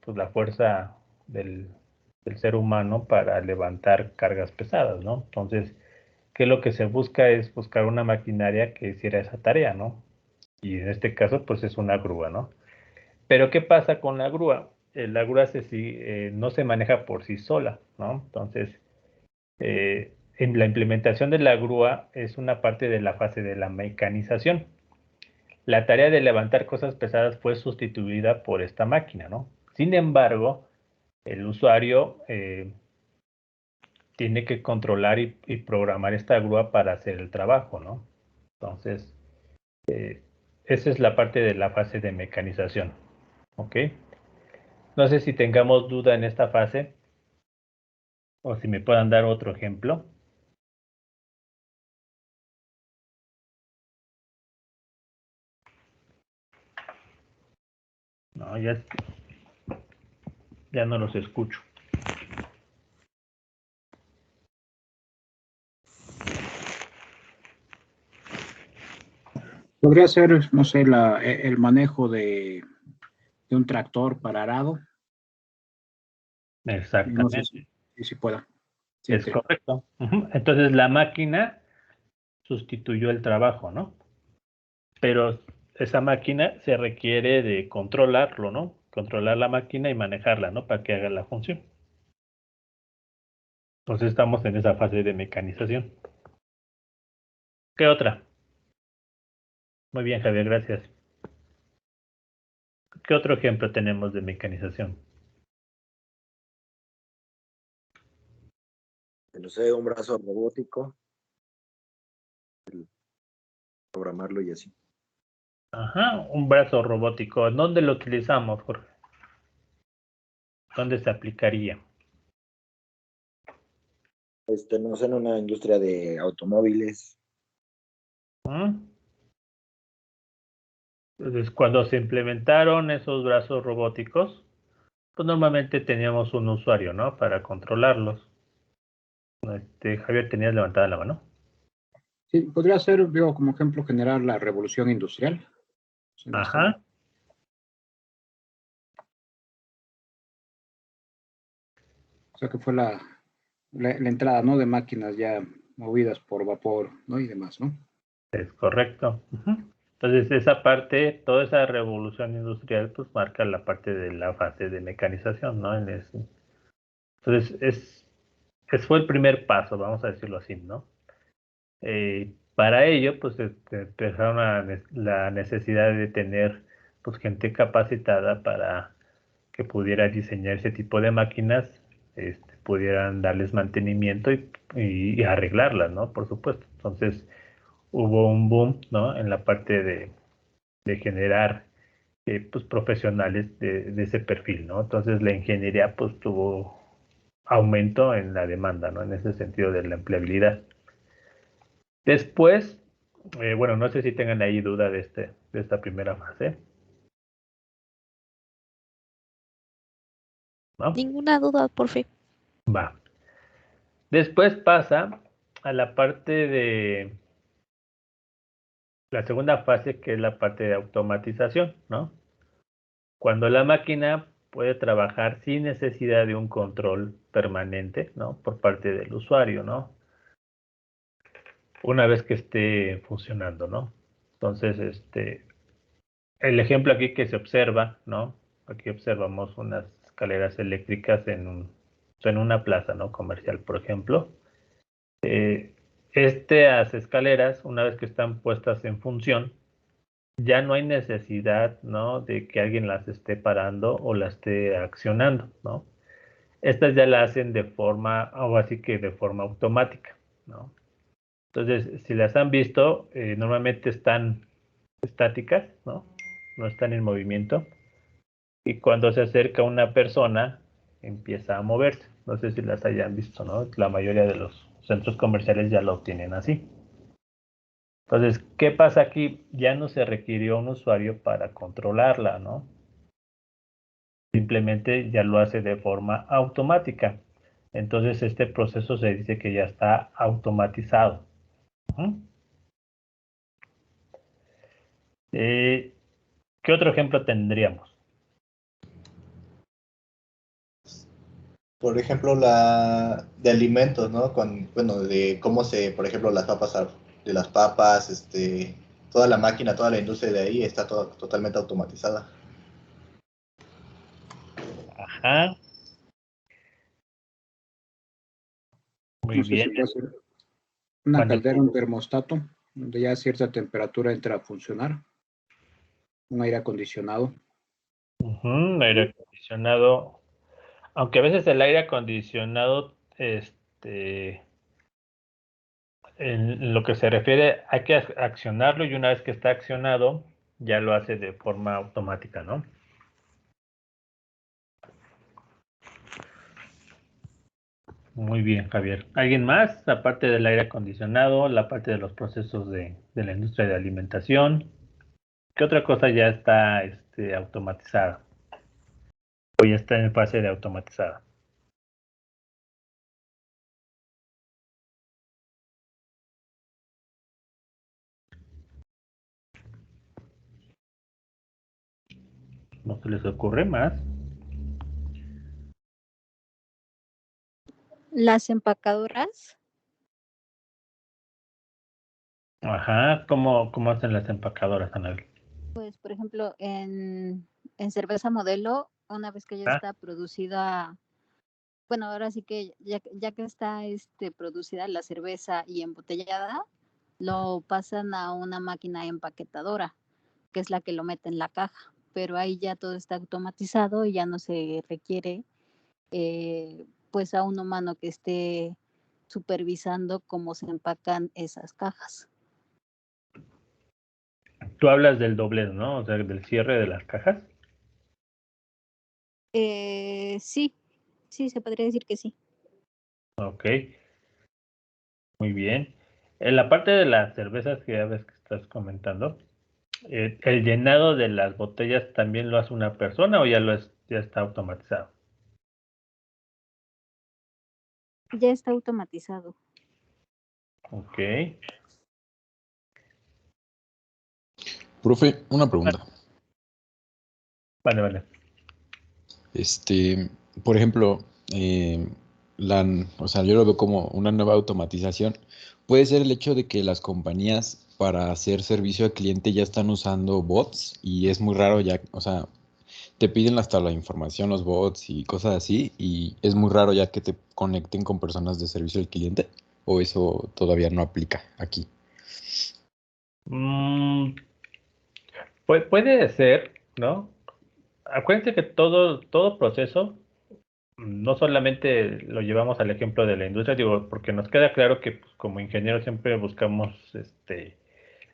la fuerza del ser humano para levantar cargas pesadas, ¿no? Entonces, ¿qué es lo que se busca? Es buscar una maquinaria que hiciera esa tarea, ¿no? Y en este caso, pues es una grúa, ¿no? Pero ¿qué pasa con la grúa? La grúa no se maneja por sí sola, ¿no? Entonces, en la implementación de la grúa es una parte de la fase de la mecanización. La tarea de levantar cosas pesadas fue sustituida por esta máquina, ¿no? Sin embargo, el usuario tiene que controlar y programar esta grúa para hacer el trabajo, ¿no? Entonces, esa es la parte de la fase de mecanización, ¿ok? No sé si tengamos duda en esta fase o si me puedan dar otro ejemplo. No, ya no los escucho. Podría ser, no sé, el manejo de un tractor para arado. Exactamente. No sé si pueda. Sí, es correcto. Entonces la máquina sustituyó el trabajo, ¿no? Pero esa máquina se requiere de controlarlo, ¿no? Controlar la máquina y manejarla, ¿no? Para que haga la función. Entonces estamos en esa fase de mecanización. ¿Qué otra? Muy bien, Javier, gracias. ¿Qué otro ejemplo tenemos de mecanización? No sé, un brazo robótico. Programarlo y así. Ajá, un brazo robótico. ¿Dónde lo utilizamos, Jorge? ¿Dónde se aplicaría? No sé, en una industria de automóviles. Entonces, cuando se implementaron esos brazos robóticos, pues normalmente teníamos un usuario, ¿no? Para controlarlos. Javier, tenías levantada la mano. Sí, podría ser, digo, como ejemplo general, la revolución industrial. Ajá. O sea que fue la entrada, ¿no? De máquinas ya movidas por vapor, ¿no? Y demás, ¿no? Es correcto. Entonces, esa parte, toda esa revolución industrial, pues marca la parte de la fase de mecanización, ¿no? Entonces, fue el primer paso, vamos a decirlo así, ¿no? Para ello, pues empezaron la necesidad de tener pues gente capacitada para que pudiera diseñar ese tipo de máquinas, pudieran darles mantenimiento y arreglarlas, ¿no? Por supuesto. Entonces hubo un boom, ¿no? En la parte de generar pues profesionales de ese perfil, ¿no? Entonces la ingeniería pues tuvo aumento en la demanda, ¿no? En ese sentido de la empleabilidad. Después, bueno, no sé si tengan ahí duda de esta primera fase. ¿No? Ninguna duda, por fin. Va. Después pasa a la parte de la segunda fase, que es la parte de automatización, ¿no? Cuando la máquina puede trabajar sin necesidad de un control permanente, ¿no? Por parte del usuario, ¿no? Una vez que esté funcionando, ¿no? Entonces, el ejemplo aquí que se observa, ¿no? Aquí observamos unas escaleras eléctricas en una plaza, ¿no? Comercial, por ejemplo. Estas escaleras, una vez que están puestas en función, ya no hay necesidad, ¿no? De que alguien las esté parando o las esté accionando, ¿no? Estas ya la hacen de forma, o así que de forma automática, ¿no? Entonces, si las han visto, normalmente están estáticas, ¿no? No están en movimiento. Y cuando se acerca una persona, empieza a moverse. No sé si las hayan visto, ¿no? La mayoría de los centros comerciales ya lo tienen así. Entonces, ¿qué pasa aquí? Ya no se requirió un usuario para controlarla, ¿no? Simplemente ya lo hace de forma automática. Entonces, este proceso se dice que ya está automatizado. ¿Qué otro ejemplo tendríamos? Por ejemplo, de alimentos, ¿no? Bueno, de cómo por ejemplo, de las papas, toda la máquina, toda la industria de ahí está totalmente automatizada. Ajá. Muy No sé bien. si puede ser una caldera, un termostato, donde ya a cierta temperatura entra a funcionar. Un aire acondicionado. Aire acondicionado. Aunque a veces el aire acondicionado, en lo que se refiere, hay que accionarlo y una vez que está accionado, ya lo hace de forma automática, ¿no? Muy bien, Javier. ¿Alguien más? Aparte del aire acondicionado, la parte de los procesos de la industria de alimentación. ¿Qué otra cosa ya está automatizada? O ya está en fase de automatizada. ¿No se les ocurre más? Las empacadoras. Ajá, ¿cómo hacen las empacadoras, Anabel? Pues, por ejemplo, en cerveza modelo, una vez que ya está producida, bueno, ahora sí que ya que está producida la cerveza y embotellada, lo pasan a una máquina empaquetadora, que es la que lo mete en la caja pero ahí ya todo está automatizado y ya no se requiere pues a un humano que esté supervisando cómo se empacan esas cajas. Tú hablas del doblez, ¿no? O sea, del cierre de las cajas. Sí, se podría decir que sí. Ok, muy bien. En la parte de las cervezas que ya ves que estás comentando, ¿el llenado de las botellas también lo hace una persona o ya ya está automatizado? Ya está automatizado. Ok. Profe, una pregunta. Vale. Por ejemplo, o sea, yo lo veo como una nueva automatización. Puede ser el hecho de que las compañías para hacer servicio al cliente ya están usando bots y es muy raro ya, o sea, te piden hasta la información los bots y cosas así y es muy raro ya que te conecten con personas de servicio al cliente o eso todavía no aplica aquí. Puede ser, ¿no? Acuérdense que todo proceso, no solamente lo llevamos al ejemplo de la industria, digo, porque nos queda claro que pues, como ingenieros siempre buscamos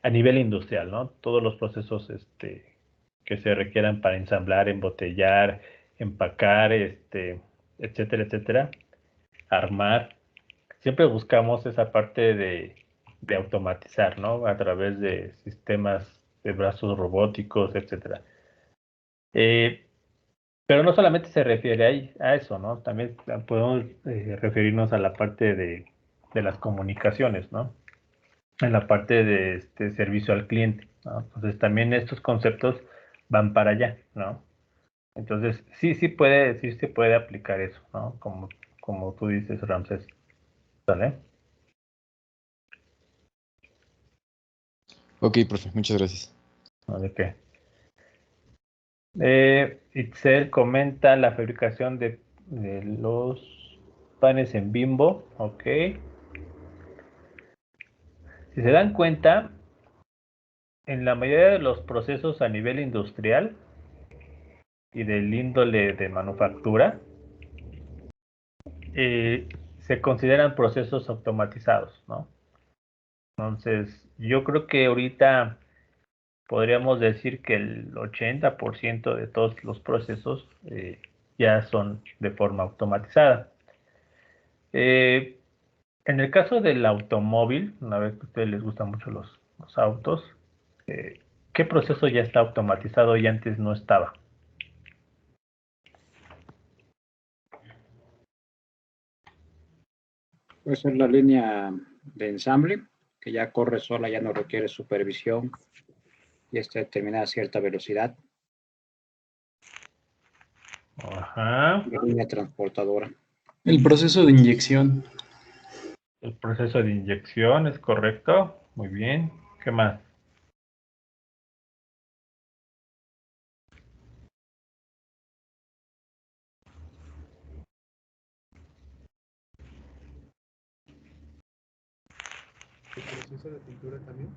a nivel industrial, ¿no? Todos los procesos que se requieran para ensamblar, embotellar, empacar, etcétera, etcétera, armar. Siempre buscamos esa parte de automatizar, ¿no? A través de sistemas de brazos robóticos, etcétera. Pero no solamente se refiere a eso, ¿no? También podemos referirnos a la parte de las comunicaciones, ¿no? En la parte de servicio al cliente, ¿no? Entonces también estos conceptos van para allá, ¿no? Entonces sí se puede aplicar eso, ¿no? Como tú dices, Ramses, ¿vale? Ok, profe, muchas gracias. ¿No? ¿De qué? Itzel comenta la fabricación de los panes en Bimbo, ok. Si se dan cuenta, en la mayoría de los procesos a nivel industrial y del índole de manufactura, se consideran procesos automatizados, ¿no? Entonces, yo creo que ahorita podríamos decir que el 80% de todos los procesos ya son de forma automatizada. En el caso del automóvil, una vez que a ustedes les gustan mucho los autos, ¿qué proceso ya está automatizado y antes no estaba? Puede ser la línea de ensamble, que ya corre sola, ya no requiere supervisión y está determinada a cierta velocidad. Ajá. La línea transportadora. El proceso de inyección. El proceso de inyección es correcto. Muy bien. ¿Qué más? ¿El proceso de pintura también?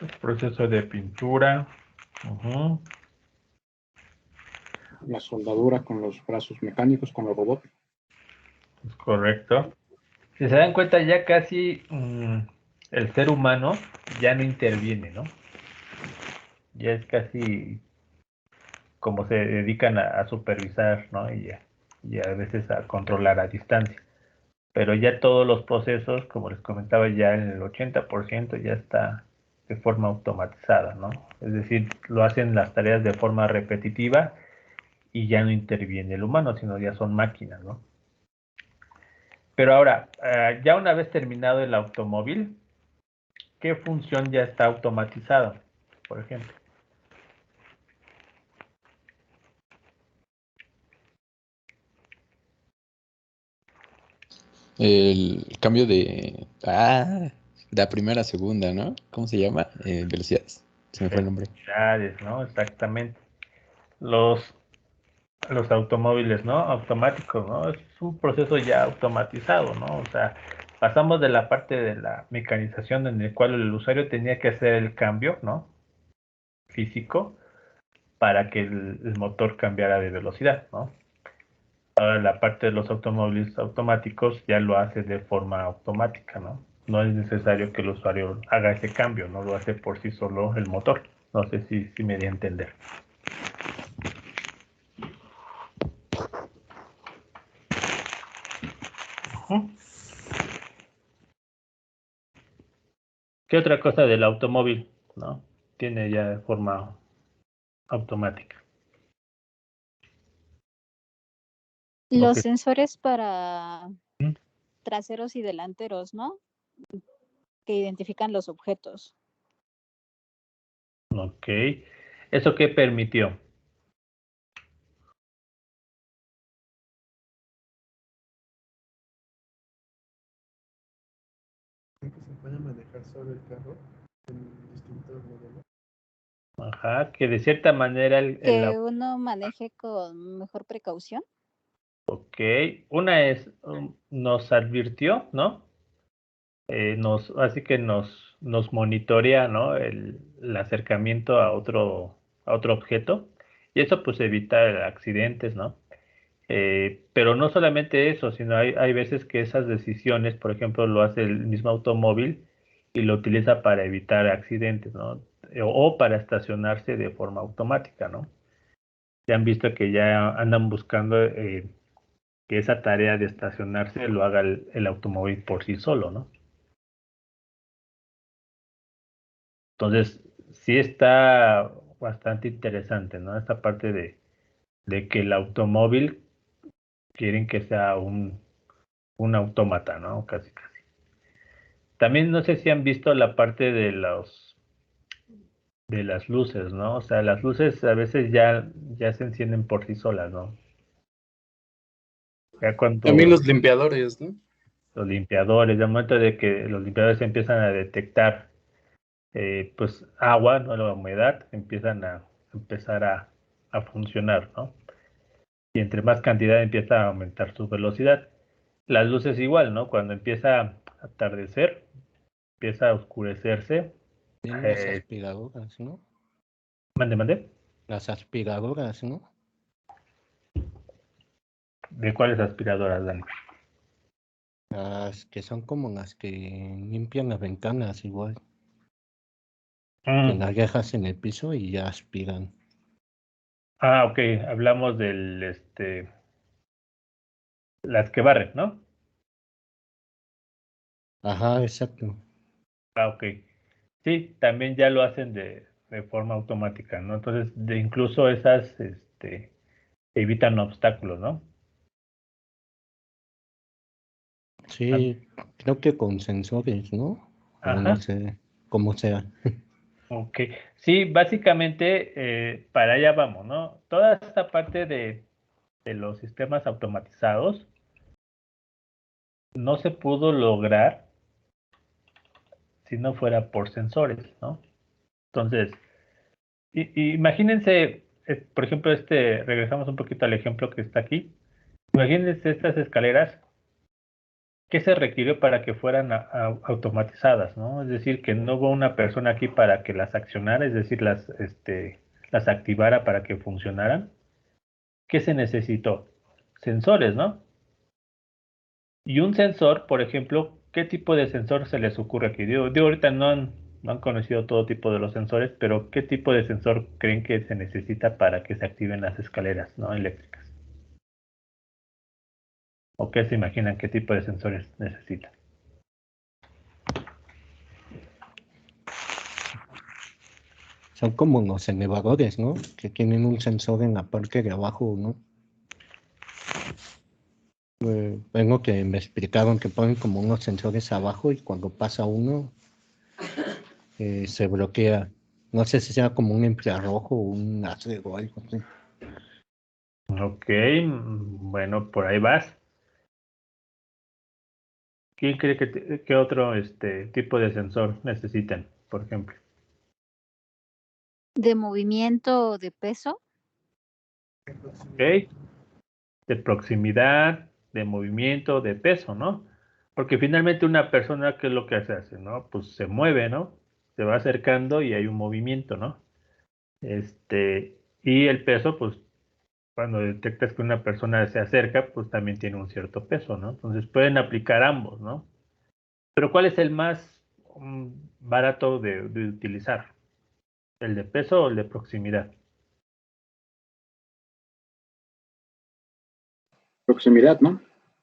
El proceso de pintura. Ujú. La soldadura con los brazos mecánicos, con los robots. Es correcto. Si se dan cuenta, ya casi el ser humano ya no interviene, ¿no? Ya es casi como se dedican a supervisar, ¿no? Y a veces a controlar a distancia. Pero ya todos los procesos, como les comentaba, ya en el 80% ya está de forma automatizada, ¿no? Es decir, lo hacen las tareas de forma repetitiva y ya no interviene el humano, sino ya son máquinas, ¿no? Pero ahora, ya una vez terminado el automóvil, ¿qué función ya está automatizada, por ejemplo? El cambio de la primera a segunda, ¿no? ¿Cómo se llama? Velocidades. Se me fue el nombre. Velocidades, ¿no? Exactamente. Los automóviles, ¿no? Automáticos, ¿no? Es un proceso ya automatizado, ¿no? O sea, pasamos de la parte de la mecanización en el cual el usuario tenía que hacer el cambio, ¿no? Físico, para que el motor cambiara de velocidad, ¿no? Ahora la parte de los automóviles automáticos ya lo hace de forma automática, ¿no? No es necesario que el usuario haga ese cambio, no lo hace por sí solo el motor. No sé si me di a entender. ¿Qué otra cosa del automóvil, no? Tiene ya de forma automática. Los Ok. sensores para traseros y delanteros, ¿no? Que identifican los objetos. Ok. ¿Eso qué permitió? Que se puede manejar sobre el carro en distintos modelos. Ajá, que de cierta manera Que uno maneje con mejor precaución. Ok, una es, nos advirtió, ¿no? Así que nos monitorea, ¿no? El acercamiento a otro objeto, y eso pues evita accidentes, ¿no? Pero no solamente eso, sino hay veces que esas decisiones, por ejemplo, lo hace el mismo automóvil y lo utiliza para evitar accidentes, ¿no? O para estacionarse de forma automática, ¿no? Ya han visto que ya andan buscando que esa tarea de estacionarse lo haga el automóvil por sí solo, ¿no? Entonces, sí está bastante interesante, ¿no? Esta parte de que el automóvil quieren que sea un autómata, ¿no? Casi, casi. También no sé si han visto la parte de las luces, ¿no? O sea, las luces a veces ya se encienden por sí solas, ¿no? Ya cuando También los limpiadores, ¿no? los limpiadores, de momento de que los limpiadores empiezan a detectar pues agua, ¿no? La humedad, empiezan a empezar a funcionar, ¿no? Y entre más cantidad empieza a aumentar su velocidad. Las luces igual, ¿no? Cuando empieza a atardecer, empieza a oscurecerse. Tienen las aspiradoras, ¿no? Mande. Las aspiradoras, ¿no? ¿De cuáles aspiradoras, Dani? Las que son como las que limpian las ventanas igual. Que las dejas en el piso y ya aspiran. Ah, ok. Hablamos las que barren, ¿no? Ajá, exacto. Ah, ok. Sí, también ya lo hacen de forma automática, ¿no? Entonces, incluso esas evitan obstáculos, ¿no? Sí, creo que con sensores, ¿no? O no Ajá. sé cómo sea. Ok. Sí, básicamente para allá vamos, ¿no? Toda esta parte de los sistemas automatizados no se pudo lograr si no fuera por sensores, ¿no? Entonces, imagínense, por ejemplo, regresamos un poquito al ejemplo que está aquí. Imagínense estas escaleras, ¿qué se requirió para que fueran automatizadas, ¿no? Es decir, que no hubo una persona aquí para que las accionara, es decir, las activara para que funcionaran. ¿Qué se necesitó? Sensores, ¿no? Y un sensor, por ejemplo, ¿qué tipo de sensor se les ocurre aquí? Digo, ahorita no han conocido todo tipo de los sensores, pero ¿qué tipo de sensor creen que se necesita para que se activen las escaleras, ¿no? Eléctricas? ¿O qué se imaginan qué tipo de sensores necesitan? Son como los elevadores, ¿no? Que tienen un sensor en la parte de abajo, ¿no? Vengo que me explicaron que ponen como unos sensores abajo y cuando pasa uno se bloquea. No sé si sea como un infrarrojo o un láser o algo así. Ok, bueno, por ahí vas. ¿Quién cree que otro tipo de sensor necesitan, por ejemplo? De movimiento o de peso. Ok, de proximidad, de movimiento, de peso, ¿no? Porque finalmente una persona, ¿qué es lo que hace, no? Pues se mueve, ¿no? Se va acercando y hay un movimiento, ¿no? Y el peso, pues, cuando detectas que una persona se acerca, pues también tiene un cierto peso, ¿no? Entonces pueden aplicar ambos, ¿no? Pero ¿cuál es el más barato de utilizar? ¿El de peso o el de proximidad? Proximidad, ¿no?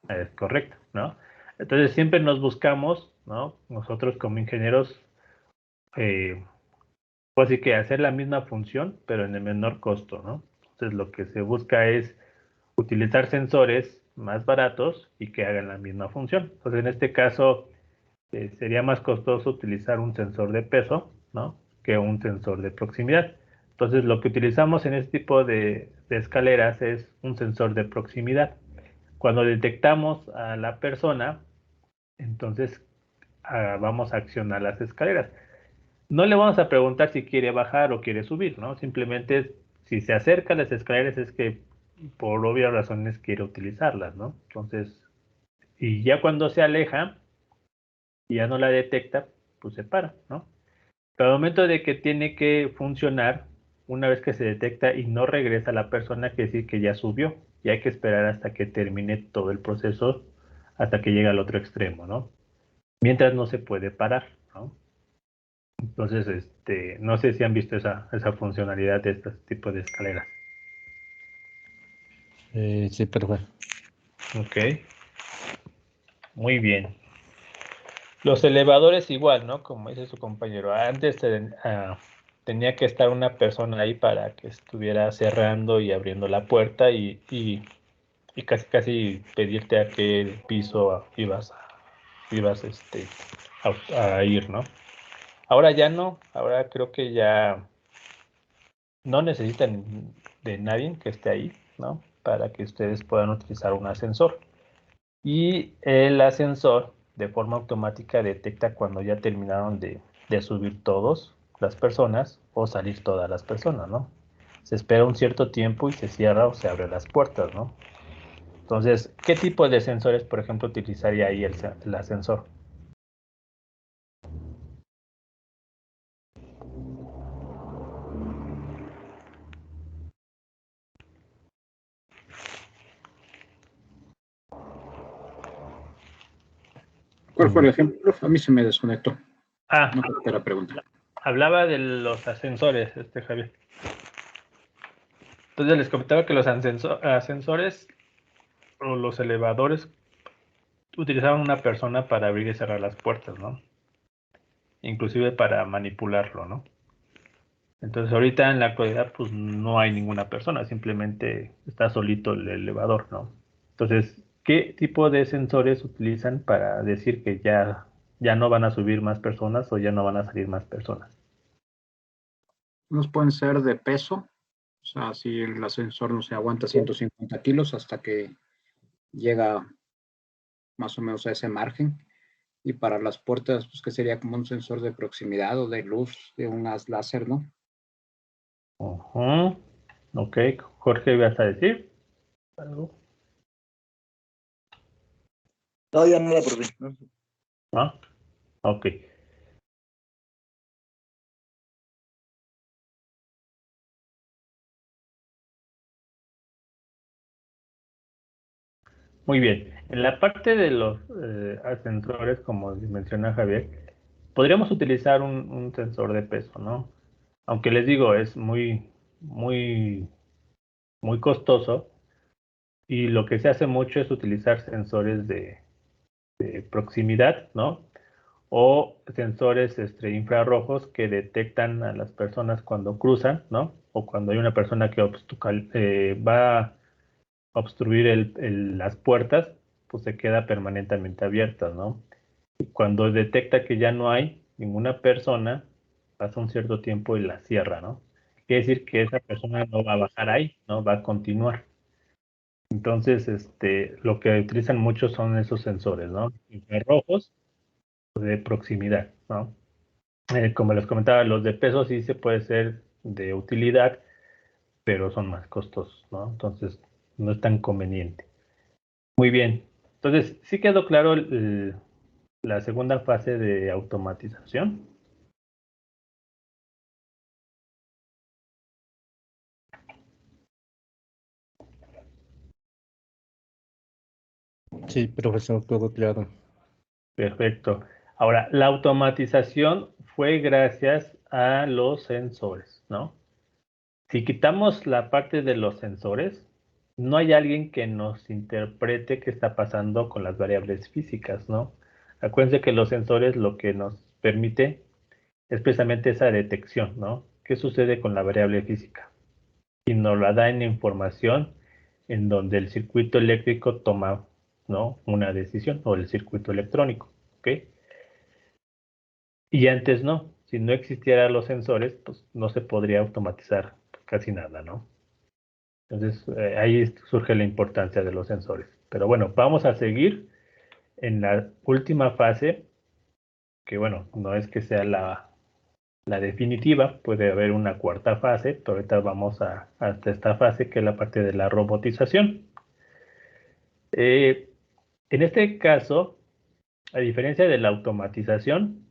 Es correcto, ¿no? Entonces siempre nos buscamos, ¿no? Nosotros como ingenieros, pues sí que hacer la misma función, pero en el menor costo, ¿no? Entonces lo que se busca es utilizar sensores más baratos y que hagan la misma función. Entonces en este caso sería más costoso utilizar un sensor de peso, ¿no? Que un sensor de proximidad. Entonces lo que utilizamos en este tipo de escaleras es un sensor de proximidad. Cuando detectamos a la persona, entonces vamos a accionar las escaleras. No le vamos a preguntar si quiere bajar o quiere subir, ¿no? Simplemente si se acerca a las escaleras es que por obvias razones quiere utilizarlas, ¿no? Entonces, y ya cuando se aleja y ya no la detecta, pues se para, ¿no? Pero al momento de que tiene que funcionar, una vez que se detecta y no regresa la persona, quiere decir que ya subió. Y hay que esperar hasta que termine todo el proceso, hasta que llegue al otro extremo, ¿no? Mientras no se puede parar, ¿no? Entonces, no sé si han visto esa funcionalidad de este tipo de escaleras. Sí, pero bueno. Ok. Muy bien. Los elevadores igual, ¿no? Como dice su compañero. Antes tenía que estar una persona ahí para que estuviera cerrando y abriendo la puerta y casi pedirte a qué piso ibas a ir, ¿no? Ahora ya no. Ahora creo que ya no necesitan de nadie que esté ahí, ¿no? Para que ustedes puedan utilizar un ascensor. Y el ascensor de forma automática detecta cuando ya terminaron de subir todas las personas o salir todas las personas, ¿no? Se espera un cierto tiempo y se cierra o se abre las puertas, ¿no? Entonces, ¿qué tipo de sensores, por ejemplo, utilizaría ahí el ascensor? ¿Cuál fue el ejemplo? A mí se me desconectó. Ah, No capté la pregunta. hablaba de los ascensores, Javier. Entonces les comentaba que los ascensores o los elevadores utilizaban una persona para abrir y cerrar las puertas, ¿no? Inclusive para manipularlo, ¿no? Entonces ahorita en la actualidad pues no hay ninguna persona, simplemente está solito el elevador, ¿no? Entonces, ¿qué tipo de sensores utilizan para decir que ya no van a subir más personas o ya no van a salir más personas? Unos pueden ser de peso, o sea, si el ascensor no se aguanta 150 kilos hasta que llega más o menos a ese margen. Y para las puertas, pues que sería como un sensor de proximidad o de luz de un haz láser, ¿no? Ok, Jorge, ¿vas a decir algo? No, ya nada por mí. ¿No? Ok. Muy bien. En la parte de los ascensores, como menciona Javier, podríamos utilizar un sensor de peso, ¿no? Aunque les digo, es muy costoso y lo que se hace mucho es utilizar sensores de proximidad, ¿no? O sensores infrarrojos que detectan a las personas cuando cruzan, ¿no? O cuando hay una persona que va a obstruir las puertas, pues se queda permanentemente abiertas, ¿no? Y cuando detecta que ya no hay ninguna persona, pasa un cierto tiempo y la cierra, ¿no? Quiere decir que esa persona no va a bajar ahí, ¿no? Va a continuar. Entonces, lo que utilizan mucho son esos sensores, ¿no? Infrarrojos de proximidad, ¿no? Como les comentaba, los de peso sí se puede ser de utilidad, pero son más costosos, ¿no? Entonces, no es tan conveniente. Muy bien. Entonces, ¿sí quedó claro la segunda fase de automatización? Sí, profesor, todo claro. Perfecto. Ahora, la automatización fue gracias a los sensores, ¿no? Si quitamos la parte de los sensores, no hay alguien que nos interprete qué está pasando con las variables físicas, ¿no? Acuérdense que los sensores lo que nos permite es precisamente esa detección, ¿no? ¿Qué sucede con la variable física? Y nos la da en información en donde el circuito eléctrico toma, ¿no?, una decisión, o el circuito electrónico, ¿ok? Y antes no, si no existieran los sensores, pues no se podría automatizar casi nada, ¿no? Entonces ahí surge la importancia de los sensores. Pero bueno, vamos a seguir en la última fase, que bueno, no es que sea la definitiva, puede haber una cuarta fase, pero ahorita vamos hasta esta fase que es la parte de la robotización. En este caso, a diferencia de la automatización,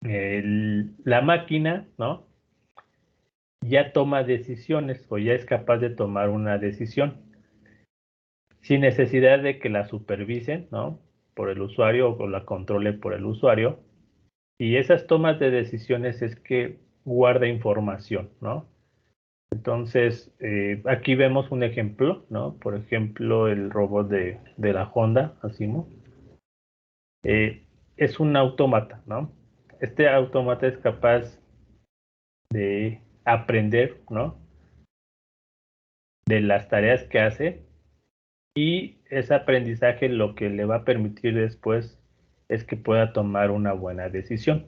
la máquina, ¿no?, ya toma decisiones o ya es capaz de tomar una decisión sin necesidad de que la supervisen, ¿no?, por el usuario o la controle por el usuario. Y esas tomas de decisiones es que guarda información, ¿no? Entonces, aquí vemos un ejemplo, ¿no? Por ejemplo, el robot de la Honda, Asimo. Es un autómata, ¿no? Este autómata es capaz de aprender, ¿no?, de las tareas que hace, y ese aprendizaje lo que le va a permitir después es que pueda tomar una buena decisión.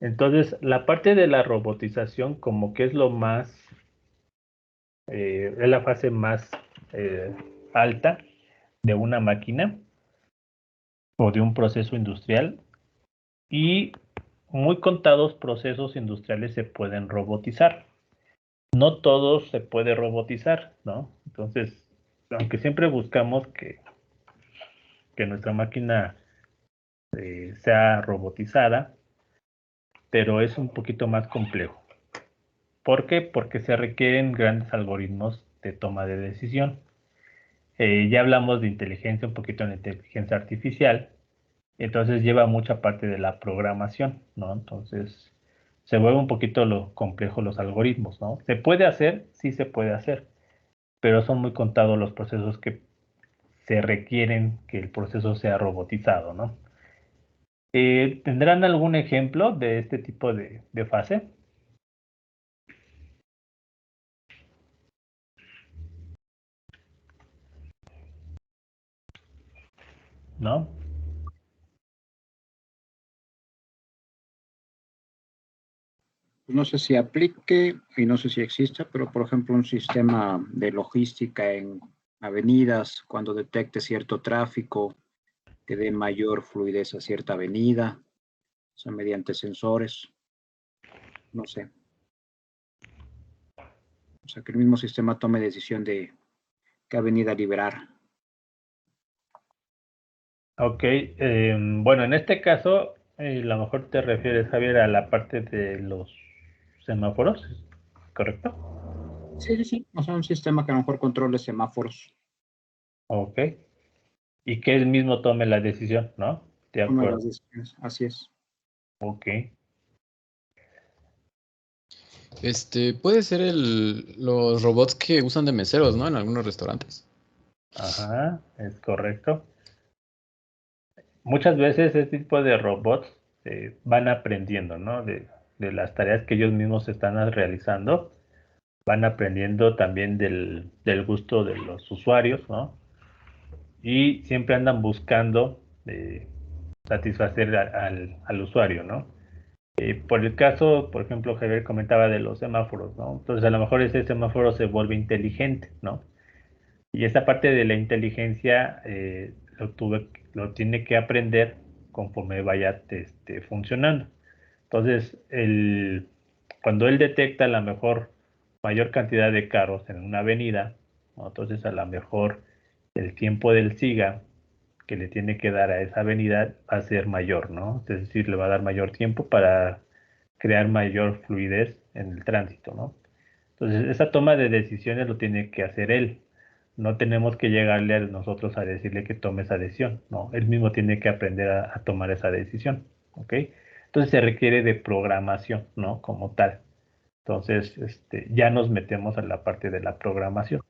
Entonces, la parte de la robotización como que es lo más, es la fase más alta de una máquina o de un proceso industrial, y muy contados procesos industriales se pueden robotizar. No todos se puede robotizar, ¿no? Entonces, aunque siempre buscamos que nuestra máquina sea robotizada, pero es un poquito más complejo. ¿Por qué? Porque se requieren grandes algoritmos de toma de decisión. Ya hablamos de inteligencia, un poquito de inteligencia artificial, entonces lleva mucha parte de la programación, ¿no? Entonces se vuelve un poquito lo complejo los algoritmos, ¿no? ¿Se puede hacer? Sí se puede hacer, pero son muy contados los procesos que se requieren que el proceso sea robotizado, ¿no? ¿Tendrán algún ejemplo de este tipo de fase? ¿No? No sé si aplique y no sé si exista, pero por ejemplo un sistema de logística en avenidas, cuando detecte cierto tráfico, que dé mayor fluidez a cierta avenida, o sea, mediante sensores, no sé. O sea, que el mismo sistema tome decisión de qué avenida liberar. Ok, bueno, en este caso, a lo mejor te refieres, Javier, a la parte de los semáforos, ¿correcto? Sí. O sea, un sistema que a lo mejor controle semáforos. Ok. Y que él mismo tome la decisión, ¿no? De Tome acuerdo. las decisiones, así es. Ok. Puede ser los robots que usan de meseros, ¿no? En algunos restaurantes. Ajá, es correcto. Muchas veces este tipo de robots van aprendiendo, ¿no? De las tareas que ellos mismos están realizando, van aprendiendo también del gusto de los usuarios, ¿no? Y siempre andan buscando satisfacer al usuario, ¿no? Por el caso, por ejemplo, Javier comentaba de los semáforos, ¿no? Entonces a lo mejor ese semáforo se vuelve inteligente, ¿no? Y esa parte de la inteligencia lo tiene que aprender conforme vaya funcionando. Entonces, cuando él detecta a lo mejor mayor cantidad de carros en una avenida, ¿no?, entonces a lo mejor el tiempo del SIGA que le tiene que dar a esa avenida va a ser mayor, ¿no? Es decir, le va a dar mayor tiempo para crear mayor fluidez en el tránsito, ¿no? Entonces, esa toma de decisiones lo tiene que hacer él. no tenemos que llegarle a nosotros a decirle que tome esa decisión, no, él mismo tiene que aprender a tomar esa decisión, ¿ok? Entonces se requiere de programación, ¿no? Como tal. Entonces, ya nos metemos a la parte de la programación.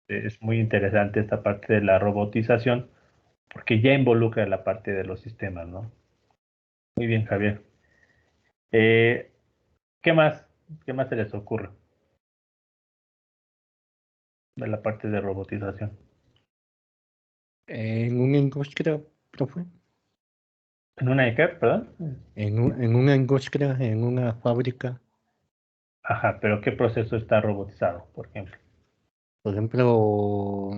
Es muy interesante esta parte de la robotización porque ya involucra la parte de los sistemas, ¿no? Muy bien, Javier. ¿Qué más? ¿Qué más se les ocurre de la parte de robotización? En una industria, profe. ¿En una qué, perdón? En una industria, en una fábrica. Ajá, pero ¿qué proceso está robotizado, por ejemplo? Por ejemplo,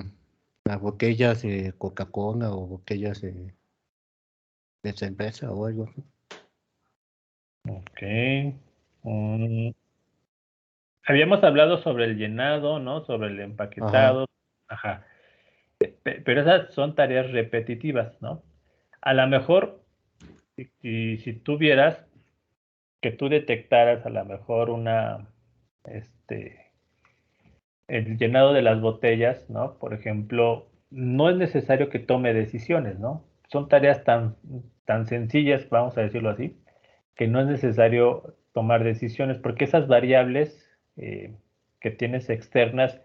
las botellas de Coca-Cola o botellas de cerveza o algo así. Ok. Habíamos hablado sobre el llenado, ¿no? Sobre el empaquetado. Ajá. Pero esas son tareas repetitivas, ¿no? A lo mejor, si tú vieras que tú detectaras a lo mejor el llenado de las botellas, ¿no? Por ejemplo, no es necesario que tome decisiones, ¿no? Son tareas tan sencillas, vamos a decirlo así, que no es necesario tomar decisiones, porque esas variables que tienes externas,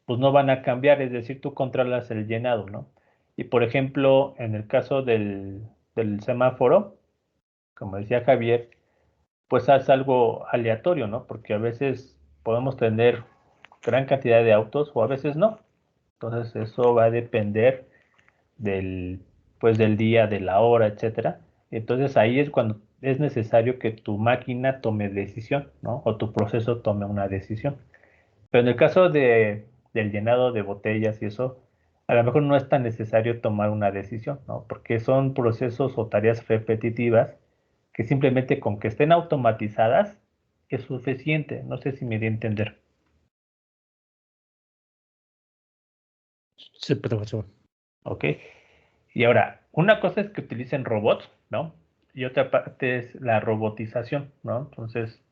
pues no van a cambiar, es decir, tú controlas el llenado, ¿no? Y por ejemplo, en el caso del semáforo, como decía Javier, pues es algo aleatorio, ¿no? Porque a veces podemos tener gran cantidad de autos o a veces no. Entonces eso va a depender pues del día, de la hora, etcétera. Entonces ahí es cuando es necesario que tu máquina tome decisión, ¿no? O tu proceso tome una decisión. Pero en el caso del llenado de botellas y eso, a lo mejor no es tan necesario tomar una decisión, ¿no? Porque son procesos o tareas repetitivas que simplemente con que estén automatizadas es suficiente. No sé si me di a entender. Sí, profesor. ¿Ok? Y ahora, una cosa es que utilicen robots, ¿no? Y otra parte es la robotización, ¿no? Entonces,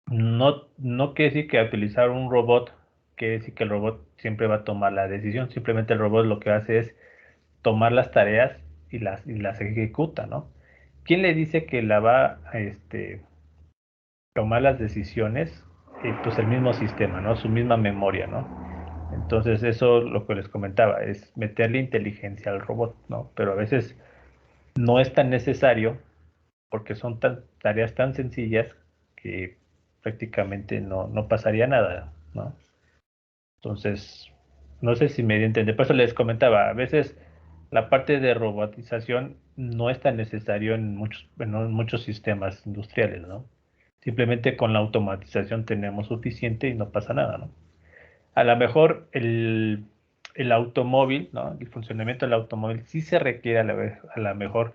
no quiere decir que utilizar un robot, quiere decir que el robot siempre va a tomar la decisión. Simplemente el robot lo que hace es tomar las tareas y las ejecuta, ¿no? ¿Quién le dice que la va a tomar las decisiones? Pues el mismo sistema, ¿no? Su misma memoria, ¿no? Entonces eso lo que les comentaba, es meterle inteligencia al robot, ¿no? Pero a veces no es tan necesario porque son tareas tan sencillas que prácticamente no pasaría nada, ¿no? Entonces, no sé si me di a entender. Por eso les comentaba, a veces la parte de robotización no es tan necesario en muchos sistemas industriales, ¿no? Simplemente con la automatización tenemos suficiente y no pasa nada, ¿no? A lo mejor el automóvil, ¿no? El funcionamiento del automóvil sí se requiere a lo mejor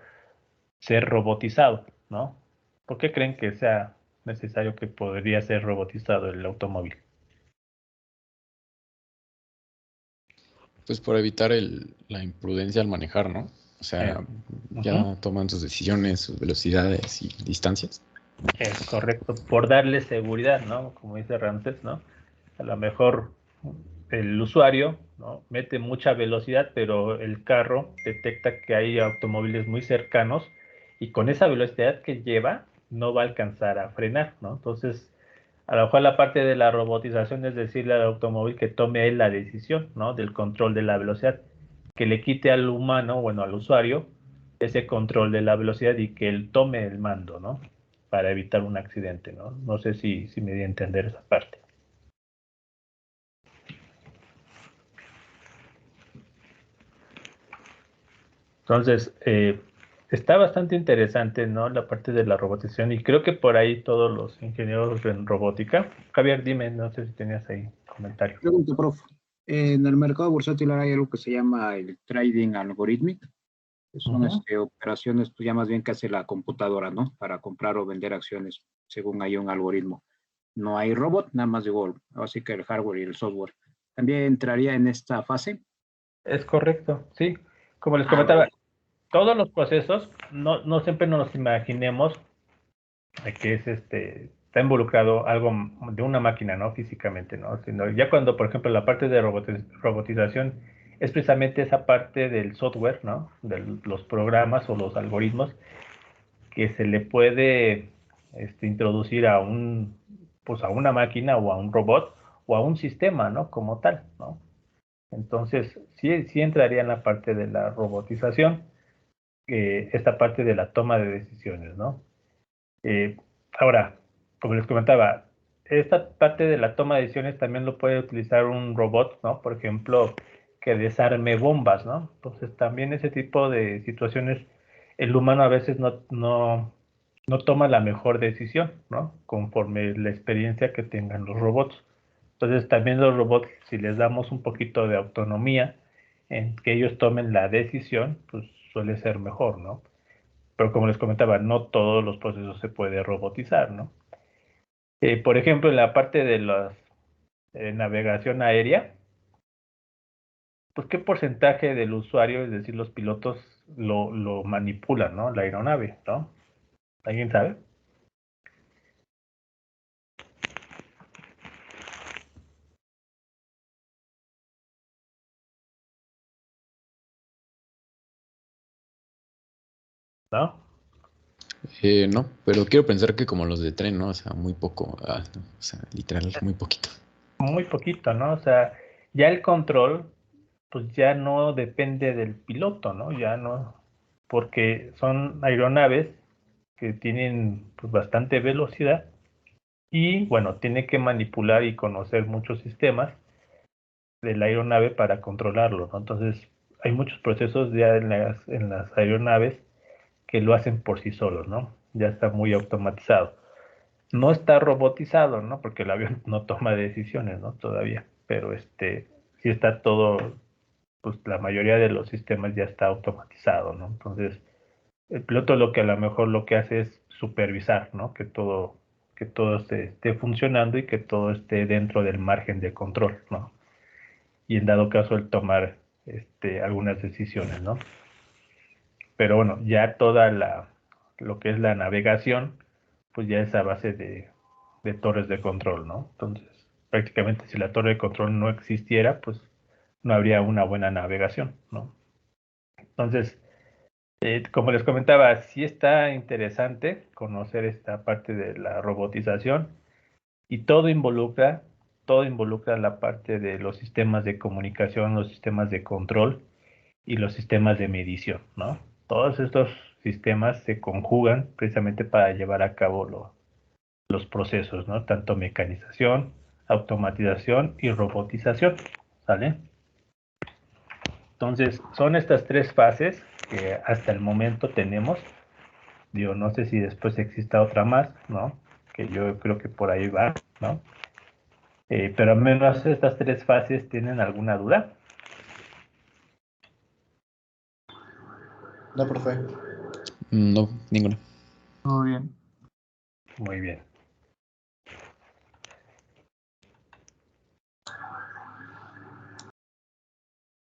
ser robotizado, ¿no? ¿Por qué creen que sea necesario que podría ser robotizado el automóvil? Pues por evitar la imprudencia al manejar, ¿no? O sea, ya toman sus decisiones, sus velocidades y distancias. Es correcto, por darle seguridad, ¿no? Como dice Ramses, ¿no? A lo mejor el usuario, ¿no? Mete mucha velocidad, pero el carro detecta que hay automóviles muy cercanos y con esa velocidad que lleva no va a alcanzar a frenar, ¿no? Entonces, a lo mejor la parte de la robotización es decirle al automóvil que tome él la decisión, ¿no? Del control de la velocidad, que le quite al humano, bueno, al usuario, ese control de la velocidad y que él tome el mando, ¿no? Para evitar un accidente, ¿no? No sé si me di a entender esa parte. Entonces, está bastante interesante, ¿no? La parte de la robotización y creo que por ahí todos los ingenieros en robótica. Javier, dime, no sé si tenías ahí comentario. Pregunta, prof. En el mercado bursátil hay algo que se llama el trading algorithmic, que son operaciones, pues ya más bien que hace la computadora, ¿no? Para comprar o vender acciones, según hay un algoritmo. No hay robot, nada más digo, así que el hardware y el software. ¿También entraría en esta fase? Es correcto, sí. Como les comentaba, todos los procesos, no siempre nos imaginemos que es está involucrado algo de una máquina, ¿no? Físicamente, ¿no? Sino ya cuando, por ejemplo, la parte de robotización es precisamente esa parte del software, ¿no? De los programas o los algoritmos que se le puede introducir a pues a una máquina o a un robot o a un sistema, ¿no? Como tal, ¿no? Entonces, sí entraría en la parte de la robotización, esta parte de la toma de decisiones, ¿no? Ahora, como les comentaba, esta parte de la toma de decisiones también lo puede utilizar un robot, ¿no? Por ejemplo, que desarme bombas, ¿no? Entonces, también ese tipo de situaciones, el humano a veces no toma la mejor decisión, ¿no? Conforme la experiencia que tengan los robots. Entonces, también los robots, si les damos un poquito de autonomía en que ellos tomen la decisión, pues suele ser mejor, ¿no? Pero como les comentaba, no todos los procesos se puede robotizar, ¿no? Por ejemplo, en la parte de la navegación aérea, pues qué porcentaje del usuario, es decir, los pilotos, lo manipulan, ¿no? La aeronave, ¿no? ¿Alguien sabe? ¿No? No, pero quiero pensar que como los de tren, ¿no? O sea, muy poco, o sea, literal, muy poquito. Muy poquito, ¿no? O sea, ya el control, pues ya no depende del piloto, ¿no? Ya no, porque son aeronaves que tienen pues, bastante velocidad y, bueno, tiene que manipular y conocer muchos sistemas de la aeronave para controlarlo, ¿no? Entonces, hay muchos procesos ya en las aeronaves que lo hacen por sí solos, ¿no? Ya está muy automatizado. No está robotizado, ¿no? Porque el avión no toma decisiones, ¿no? Todavía, pero sí está todo, pues la mayoría de los sistemas ya está automatizado, ¿no? Entonces, el piloto lo que a lo mejor lo que hace es supervisar, ¿no? Que todo esté funcionando y que todo esté dentro del margen de control, ¿no? Y en dado caso el tomar algunas decisiones, ¿no? Pero bueno, ya lo que es la navegación, pues ya es a base de torres de control, ¿no? Entonces, prácticamente si la torre de control no existiera, pues no habría una buena navegación, ¿no? Entonces, como les comentaba, sí está interesante conocer esta parte de la robotización y todo involucra la parte de los sistemas de comunicación, los sistemas de control y los sistemas de medición, ¿no? Todos estos sistemas se conjugan precisamente para llevar a cabo los procesos, ¿no? Tanto mecanización, automatización y robotización, ¿sale? Entonces, son estas tres fases que hasta el momento tenemos. Digo, no sé si después exista otra más, ¿no? Que yo creo que por ahí va, ¿no? Pero al menos estas tres fases, ¿tienen alguna duda? No, profe. No, ninguna. Muy bien. Muy bien.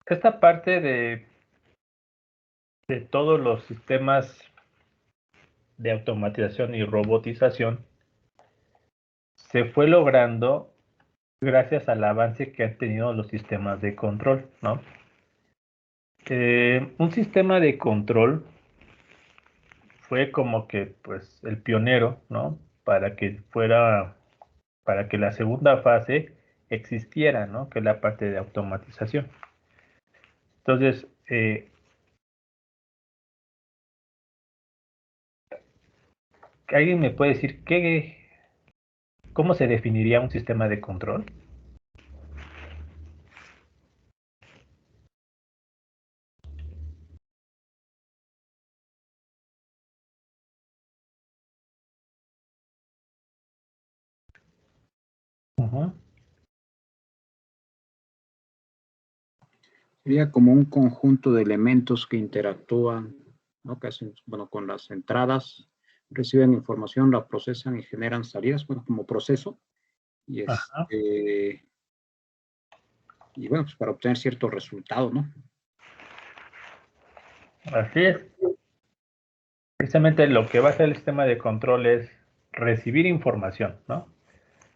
Esta parte de todos los sistemas de automatización y robotización se fue logrando gracias al avance que han tenido los sistemas de control, ¿no? Un sistema de control fue como que, pues, el pionero, ¿no? Para que la segunda fase existiera, ¿no? Que es la parte de automatización. Entonces, ¿alguien me puede decir cómo se definiría un sistema de control? Ujú. Sería como un conjunto de elementos que interactúan, ¿no? Que hacen, bueno, con las entradas, reciben información, la procesan y generan salidas, bueno, como proceso. Y Ajá. y bueno, pues para obtener cierto resultado, ¿no? Así es. Precisamente lo que va a hacer el sistema de control es recibir información, ¿no?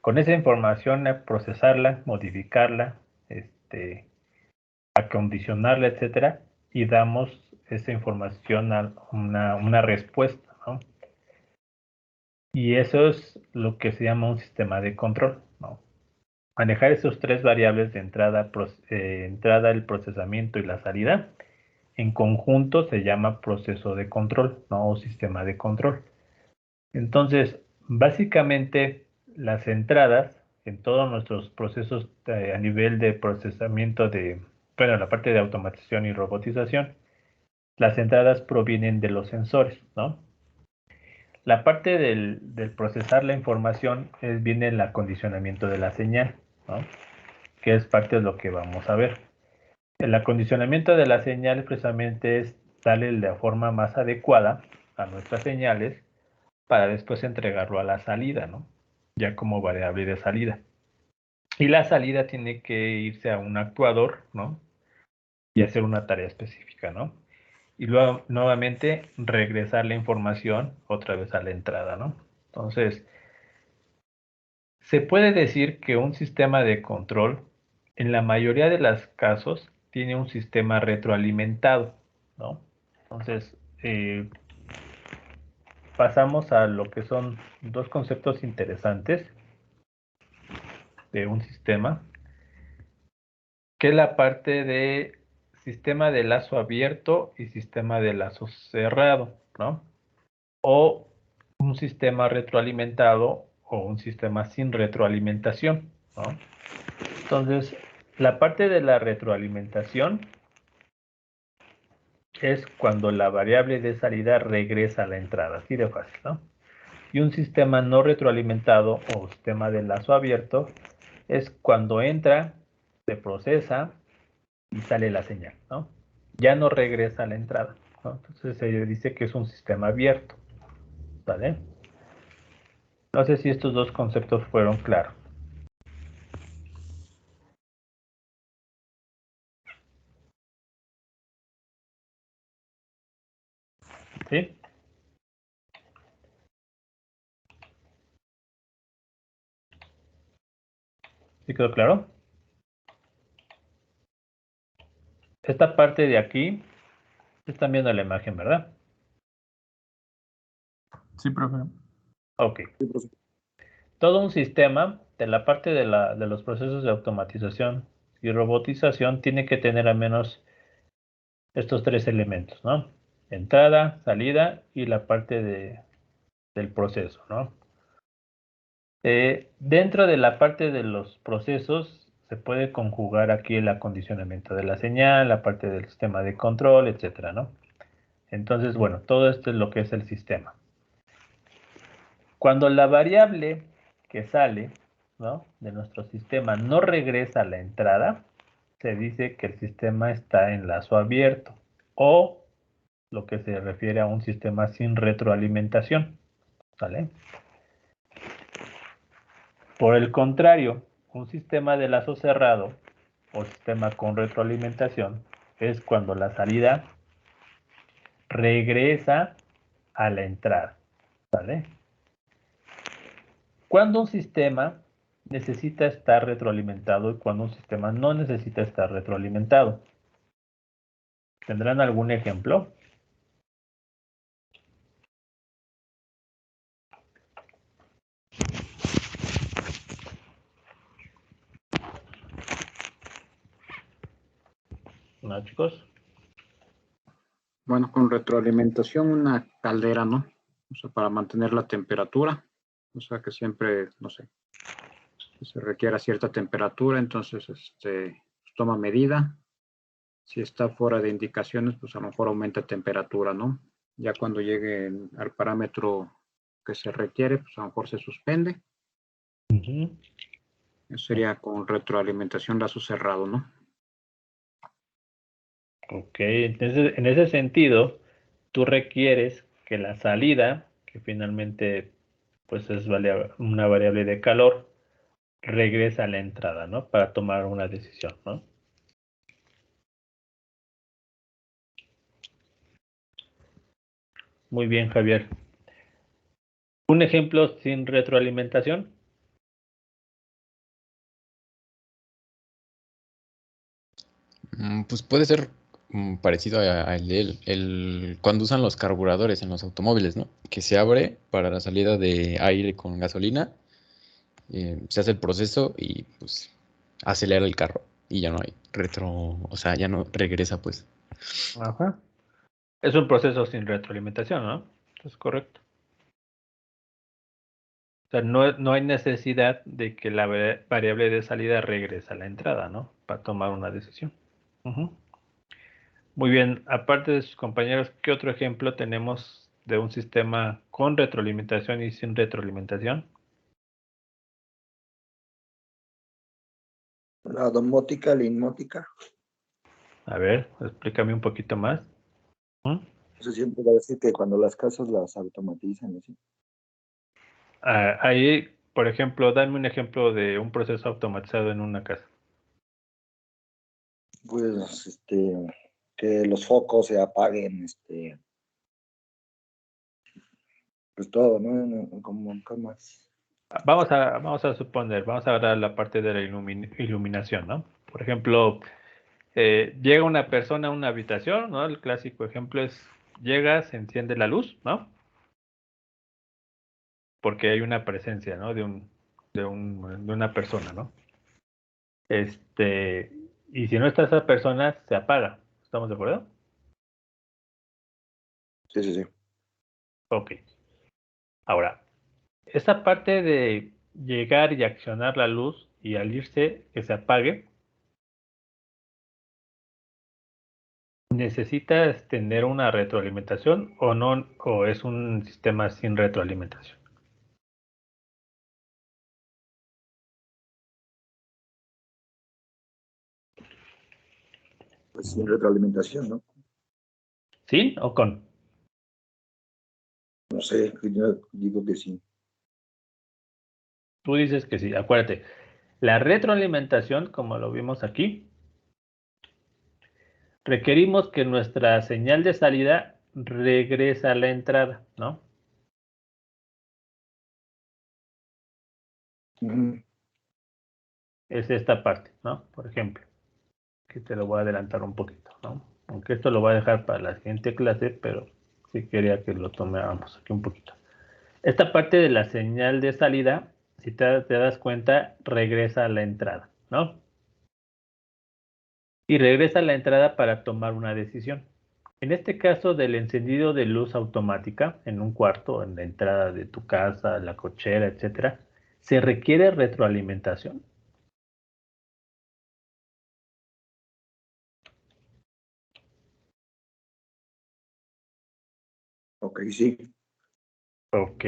Con esa información procesarla, modificarla, acondicionarla, etcétera, y damos esa información a una respuesta, ¿no? Y eso es lo que se llama un sistema de control, ¿no? Manejar esos tres variables de entrada, el procesamiento y la salida, en conjunto se llama proceso de control, ¿no? O sistema de control. Entonces, básicamente, las entradas en todos nuestros procesos a nivel de procesamiento la parte de automatización y robotización, las entradas provienen de los sensores, ¿no? La parte del procesar la información viene el acondicionamiento de la señal, ¿no? Que es parte de lo que vamos a ver. El acondicionamiento de la señal precisamente es darle la forma más adecuada a nuestras señales para después entregarlo a la salida, ¿no? Ya como variable de salida. Y la salida tiene que irse a un actuador, ¿no? Y hacer una tarea específica, ¿no? Y luego nuevamente regresar la información otra vez a la entrada, ¿no? Entonces, se puede decir que un sistema de control, en la mayoría de los casos, tiene un sistema retroalimentado, ¿no? Entonces, pasamos a lo que son dos conceptos interesantes de un sistema, que es la parte de sistema de lazo abierto y sistema de lazo cerrado, ¿no? O un sistema retroalimentado o un sistema sin retroalimentación, ¿no? Entonces, la parte de la retroalimentación es cuando la variable de salida regresa a la entrada, así de fácil, ¿no? Y un sistema no retroalimentado o sistema de lazo abierto es cuando entra, se procesa y sale la señal, ¿no? Ya no regresa a la entrada, ¿no? Entonces se dice que es un sistema abierto, ¿vale? No sé si estos dos conceptos fueron claros. ¿Sí? ¿Sí quedó claro? Esta parte de aquí, están viendo la imagen, ¿verdad? Sí, profe. Ok. Todo un sistema, de la parte de los procesos de automatización y robotización, tiene que tener al menos estos tres elementos, ¿no? Entrada, salida y la parte del proceso, ¿no? Dentro de la parte de los procesos se puede conjugar aquí el acondicionamiento de la señal, la parte del sistema de control, etcétera, ¿no? Entonces, bueno, todo esto es lo que es el sistema. Cuando la variable que sale, ¿no?, de nuestro sistema no regresa a la entrada, se dice que el sistema está en lazo abierto o lo que se refiere a un sistema sin retroalimentación, ¿vale? Por el contrario, un sistema de lazo cerrado o sistema con retroalimentación es cuando la salida regresa a la entrada, ¿vale? Cuando un sistema necesita estar retroalimentado y cuando un sistema no necesita estar retroalimentado. ¿Tendrán algún ejemplo? ¿No, chicos? Bueno, con retroalimentación, una caldera, ¿no? O sea, para mantener la temperatura. O sea, que siempre, no sé, que se requiera cierta temperatura, entonces toma medida. Si está fuera de indicaciones, pues a lo mejor aumenta temperatura, ¿no? Ya cuando llegue al parámetro que se requiere, pues a lo mejor se suspende. Eso sería con retroalimentación lazo cerrado, ¿no? Ok, entonces en ese sentido, tú requieres que la salida, que finalmente pues es una variable de calor, regrese a la entrada, ¿no? Para tomar una decisión, ¿no? Muy bien, Javier. Un ejemplo sin retroalimentación. Pues puede ser parecido al de cuando usan los carburadores en los automóviles, ¿no? Que se abre para la salida de aire con gasolina, se hace el proceso y pues acelera el carro y ya no hay o sea, ya no regresa, pues. Ajá. Es un proceso sin retroalimentación, ¿no? Es correcto. O sea, no hay necesidad de que la variable de salida regrese a la entrada, ¿no? Para tomar una decisión. Muy bien, aparte de sus compañeros, ¿qué otro ejemplo tenemos de un sistema con retroalimentación y sin retroalimentación? La domótica, la inmótica. A ver, explícame un poquito más. Eso siempre va a decir que cuando las casas las automatizan, ¿sí? Ahí, por ejemplo, dame un ejemplo de un proceso automatizado en una casa. Pues, que los focos se apaguen, pues todo, ¿no? Como más. Vamos a suponer, vamos a ver la parte de la iluminación, ¿no? Por ejemplo, llega una persona a una habitación, ¿no? El clásico ejemplo es, llega, se enciende la luz, ¿no? Porque hay una presencia, ¿no? De una persona, ¿no? Y si no está esa persona, se apaga. ¿Estamos de acuerdo? Sí, sí, sí. Ok. Ahora, esa parte de llegar y accionar la luz y al irse que se apague, ¿necesitas tener una retroalimentación o no? ¿O es un sistema sin retroalimentación? Pues sin retroalimentación, ¿no? ¿Sí o con? No sé, yo digo que sí. Tú dices que sí. Acuérdate, la retroalimentación, como lo vimos aquí, requerimos que nuestra señal de salida regrese a la entrada, ¿no? Es esta parte, ¿no? Por ejemplo, que te lo voy a adelantar un poquito, ¿no? Aunque esto lo voy a dejar para la siguiente clase, pero sí quería que lo tomáramos aquí un poquito. Esta parte de la señal de salida, si te das cuenta, regresa a la entrada, ¿no? Y regresa a la entrada para tomar una decisión. En este caso del encendido de luz automática en un cuarto, en la entrada de tu casa, la cochera, etcétera, ¿se requiere retroalimentación? Ok, sí. Ok.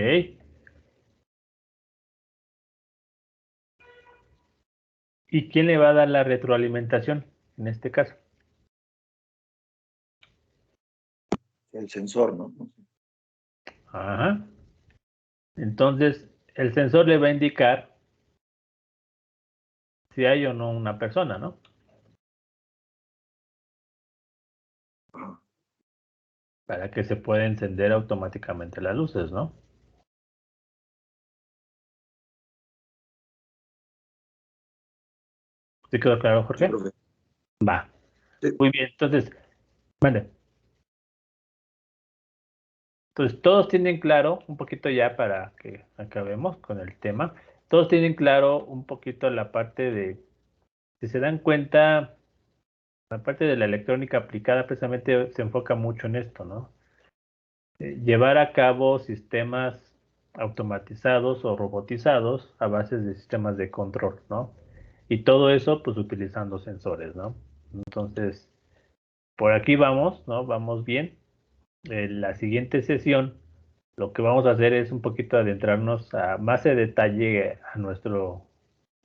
¿Y quién le va a dar la retroalimentación en este caso? El sensor, ¿no? Ajá. Entonces, el sensor le va a indicar si hay o no una persona, ¿no? Para que se pueda encender automáticamente las luces, ¿no? ¿Sí quedó claro, Jorge? Sí, profe. Va. Sí. Muy bien, entonces, mande. Entonces, todos tienen claro, un poquito ya para que acabemos con el tema, todos tienen claro un poquito la parte de, si se dan cuenta, la parte de la electrónica aplicada precisamente se enfoca mucho en esto, ¿no? Llevar a cabo sistemas automatizados o robotizados a base de sistemas de control, ¿no? Y todo eso, pues utilizando sensores, ¿no? Entonces, por aquí vamos, ¿no? Vamos bien. En la siguiente sesión, lo que vamos a hacer es un poquito adentrarnos a más de detalle a nuestro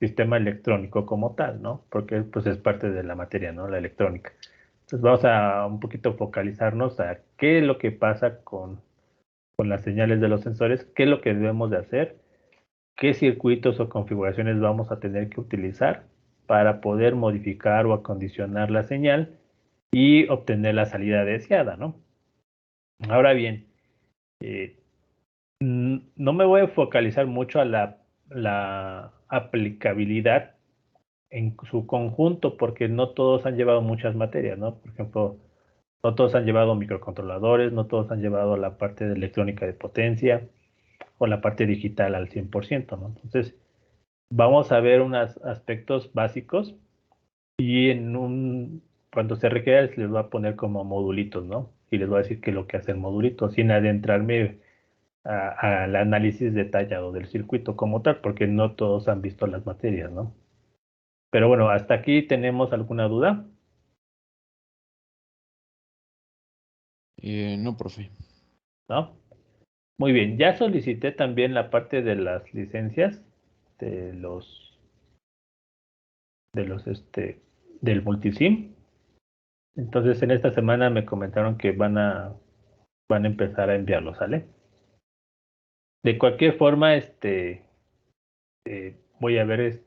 sistema electrónico como tal, ¿no? Porque pues es parte de la materia, ¿no? La electrónica. Entonces vamos a un poquito focalizarnos a qué es lo que pasa con las señales de los sensores, qué es lo que debemos de hacer, qué circuitos o configuraciones vamos a tener que utilizar para poder modificar o acondicionar la señal y obtener la salida deseada, ¿no? Ahora bien, no me voy a focalizar mucho a la aplicabilidad en su conjunto, porque no todos han llevado muchas materias, ¿no? Por ejemplo, no todos han llevado microcontroladores, no todos han llevado la parte de electrónica de potencia o la parte digital al 100%, ¿no? Entonces, vamos a ver unos aspectos básicos y cuando se requiera les voy a poner como modulitos, ¿no? Y les voy a decir qué es lo que hace el modulito, sin adentrarme al análisis detallado del circuito como tal, porque no todos han visto las materias, ¿no? Pero bueno, hasta aquí tenemos alguna duda. No, profe. ¿No? Muy bien, ya solicité también la parte de las licencias del multisim. Entonces en esta semana me comentaron que van a empezar a enviarlo, ¿sale? De cualquier forma, voy a ver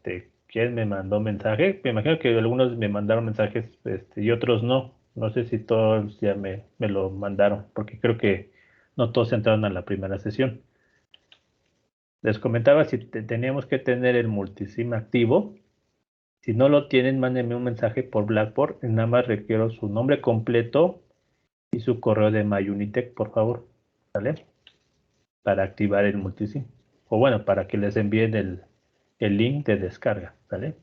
quién me mandó mensaje. Me imagino que algunos me mandaron mensajes y otros no. No sé si todos ya me lo mandaron, porque creo que no todos entraron a la primera sesión. Les comentaba si teníamos que tener el multisim activo. Si no lo tienen, mándenme un mensaje por Blackboard. Nada más requiero su nombre completo y su correo de MyUnitech, por favor. ¿Vale? Para activar el multisim. O bueno, para que les envíen el link de descarga. ¿Vale?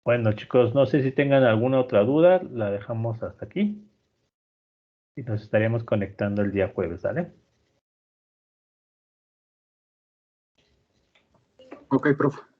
Bueno, chicos, no sé si tengan alguna otra duda. La dejamos hasta aquí. Y nos estaríamos conectando el día jueves. ¿Vale? Ok, profe.